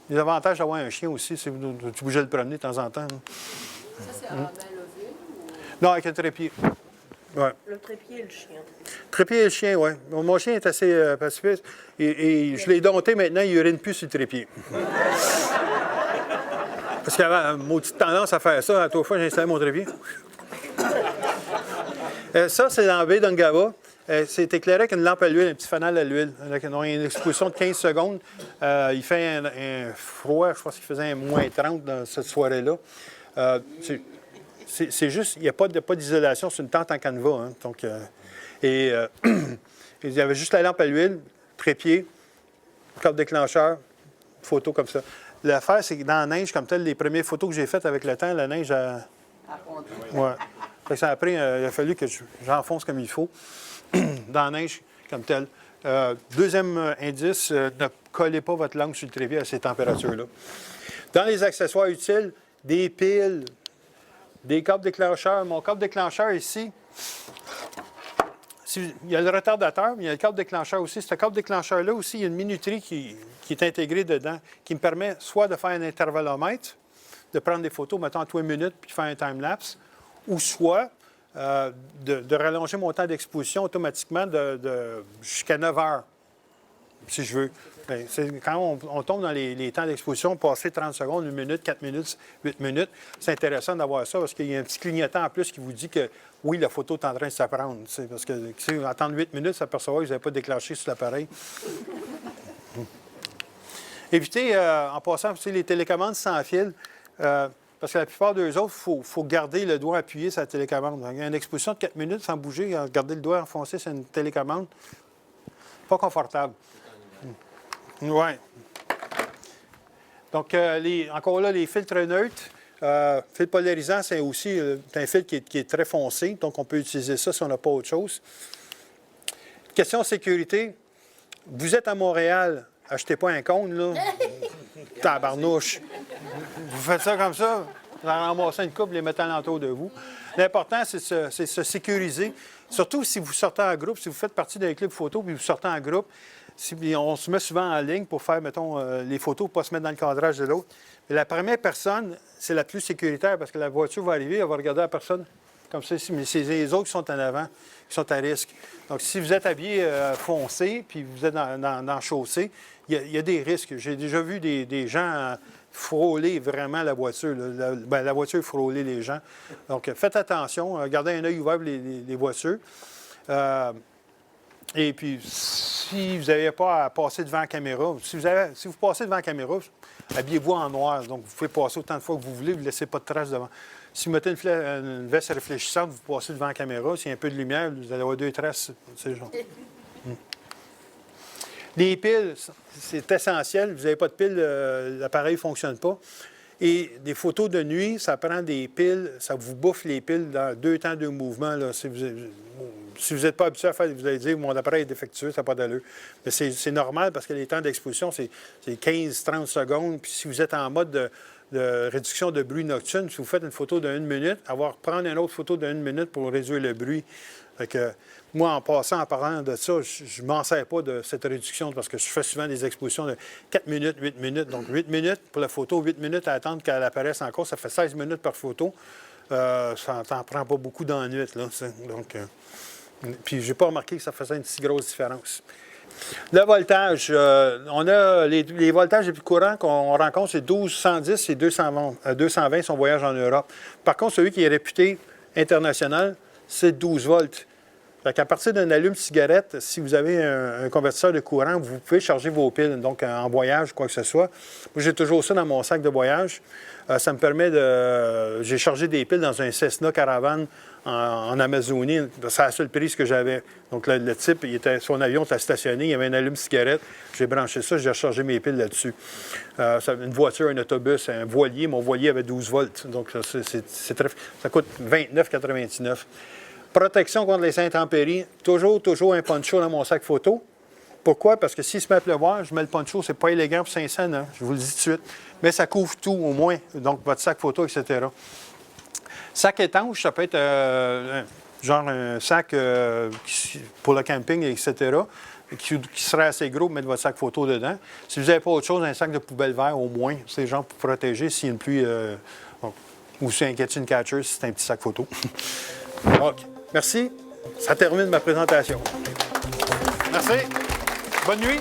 Les avantages d'avoir un chien aussi, c'est que tu bouges le promener de temps en temps. Ça, c'est à main levée? Non, avec un trépied. Ouais. Le trépied et le chien. Trépied et le chien, oui. Mon chien est assez pacifiste. Et je l'ai dompté maintenant, il urine plus sur le trépied. Parce qu'il avait une maudite tendance à faire ça. À toute fois, j'ai installé mon trépied. Ça, c'est dans la baie d'Ungava. C'est éclairé avec une lampe à l'huile, un petit fanal à l'huile. Avec une exposition de 15 secondes. Il fait un froid, je pense qu'il faisait un moins 30 dans cette soirée-là. C'est juste, il n'y a pas d'isolation, c'est une tente en canevas. Hein, donc, il y avait juste la lampe à l'huile, trépied, câble déclencheur, photo comme ça. L'affaire, c'est que dans la neige, comme telle, les premières photos que j'ai faites avec le temps, la neige a... Ouais. Fait que ça a pris, il a fallu que j'enfonce comme il faut, dans la neige, comme telle. Deuxième indice, ne collez pas votre langue sur le trépied à ces températures-là. Dans les accessoires utiles, des piles, des câbles déclencheurs. Mon câble déclencheur ici, il y a le retardateur, mais il y a le câble déclencheur aussi. Ce câble déclencheur-là aussi, il y a une minuterie qui est intégrée dedans, qui me permet soit de faire un intervallomètre, de prendre des photos, mettons, à 3 minutes, puis de faire un time-lapse, ou soit de rallonger mon temps d'exposition automatiquement jusqu'à 9 heures, si je veux. Bien, quand on tombe dans les temps d'exposition, passer 30 secondes, 1 minute, 4 minutes, 8 minutes, c'est intéressant d'avoir ça parce qu'il y a un petit clignotant en plus qui vous dit que oui, la photo est en train de s'apprendre. Parce que attendre 8 minutes, s'apercevoir que vous n'avez pas déclenché sur l'appareil. Évitez, en passant, les télécommandes sans fil, parce que la plupart d'eux autres, il faut garder le doigt appuyé sur la télécommande. Il y a une exposition de 4 minutes sans bouger, garder le doigt enfoncé sur une télécommande, pas confortable. Oui. Donc, encore là, les filtres neutres. Fil polarisant, c'est aussi un filtre qui est très foncé, donc on peut utiliser ça si on n'a pas autre chose. Question sécurité. Vous êtes à Montréal, achetez pas un cône, là. Tabarnouche. Vous faites ça comme ça, vous en ramassez une coupe, les mettez alentour de vous. L'important, c'est se sécuriser. Surtout si vous sortez en groupe, si vous faites partie d'un club photo puis vous sortez en groupe, on se met souvent en ligne pour faire, mettons, les photos, pour ne pas se mettre dans le cadrage de l'autre. Mais la première personne, c'est la plus sécuritaire parce que la voiture va arriver, elle va regarder la personne comme ça. Mais c'est les autres qui sont en avant, qui sont à risque. Donc, si vous êtes habillé foncé puis vous êtes dans la chaussée, il y a des risques. J'ai déjà vu des gens frôler vraiment la voiture. La voiture frôler les gens. Donc, faites attention. Gardez un œil ouvert pour les voitures. Et puis, si vous n'avez pas à passer devant la caméra, si vous passez devant la caméra, habillez-vous en noir. Donc, vous pouvez passer autant de fois que vous voulez, vous ne laissez pas de traces devant. Si vous mettez une veste réfléchissante, vous passez devant la caméra. S'il y a un peu de lumière, vous allez avoir 2 traces. Genre. Les piles, c'est essentiel. Vous n'avez pas de piles, l'appareil ne fonctionne pas. Et des photos de nuit, ça prend des piles, ça vous bouffe les piles dans 2 temps, 2 mouvements. Là. Si vous n'êtes pas habitué à faire, vous allez dire, mon appareil est défectueux, ça n'a pas d'allure. Mais c'est normal parce que les temps d'exposition, c'est 15-30 secondes. Puis si vous êtes en mode de réduction de bruit nocturne, si vous faites une photo de 1 minute, prendre une autre photo de 1 minute pour réduire le bruit. Fait que, moi, en parlant de ça, je ne m'en sers pas de cette réduction parce que je fais souvent des expositions de 4 minutes, 8 minutes. Donc, 8 minutes pour la photo, 8 minutes à attendre qu'elle apparaisse encore. Ça fait 16 minutes par photo. Ça n'en prend pas beaucoup dans la nuit. Là, donc, puis, je n'ai pas remarqué que ça faisait une si grosse différence. Le voltage, on a les voltages les plus courants qu'on rencontre, c'est 1210 et 220 si on voyage en Europe. Par contre, celui qui est réputé international, c'est 12 volts. Fait qu'à partir d'un allume-cigarette, si vous avez un convertisseur de courant, vous pouvez charger vos piles, donc en voyage, quoi que ce soit. Moi, j'ai toujours ça dans mon sac de voyage. Ça me permet de... J'ai chargé des piles dans un Cessna Caravan en Amazonie. C'est la seule prise que j'avais. Donc, le type, son avion était stationné, il y avait un allume-cigarette. J'ai branché ça, j'ai rechargé mes piles là-dessus. Une voiture, un autobus, un voilier. Mon voilier avait 12 volts. Donc, ça coûte 29,99 $. Protection contre les intempéries. Toujours un poncho dans mon sac photo. Pourquoi? Parce que s'il se met à pleuvoir, je mets le poncho, c'est pas élégant pour Saint-Saëns, hein? Je vous le dis tout de suite. Mais ça couvre tout, au moins. Donc, votre sac photo, etc. Sac étanche, ça peut être genre un sac pour le camping, etc., qui serait assez gros pour mettre votre sac photo dedans. Si vous n'avez pas autre chose, un sac de poubelle vert, au moins, c'est genre pour protéger s'il y a une pluie ou si un catching catcher, si c'est un petit sac photo. OK. Merci. Ça termine ma présentation. Merci. Bonne nuit.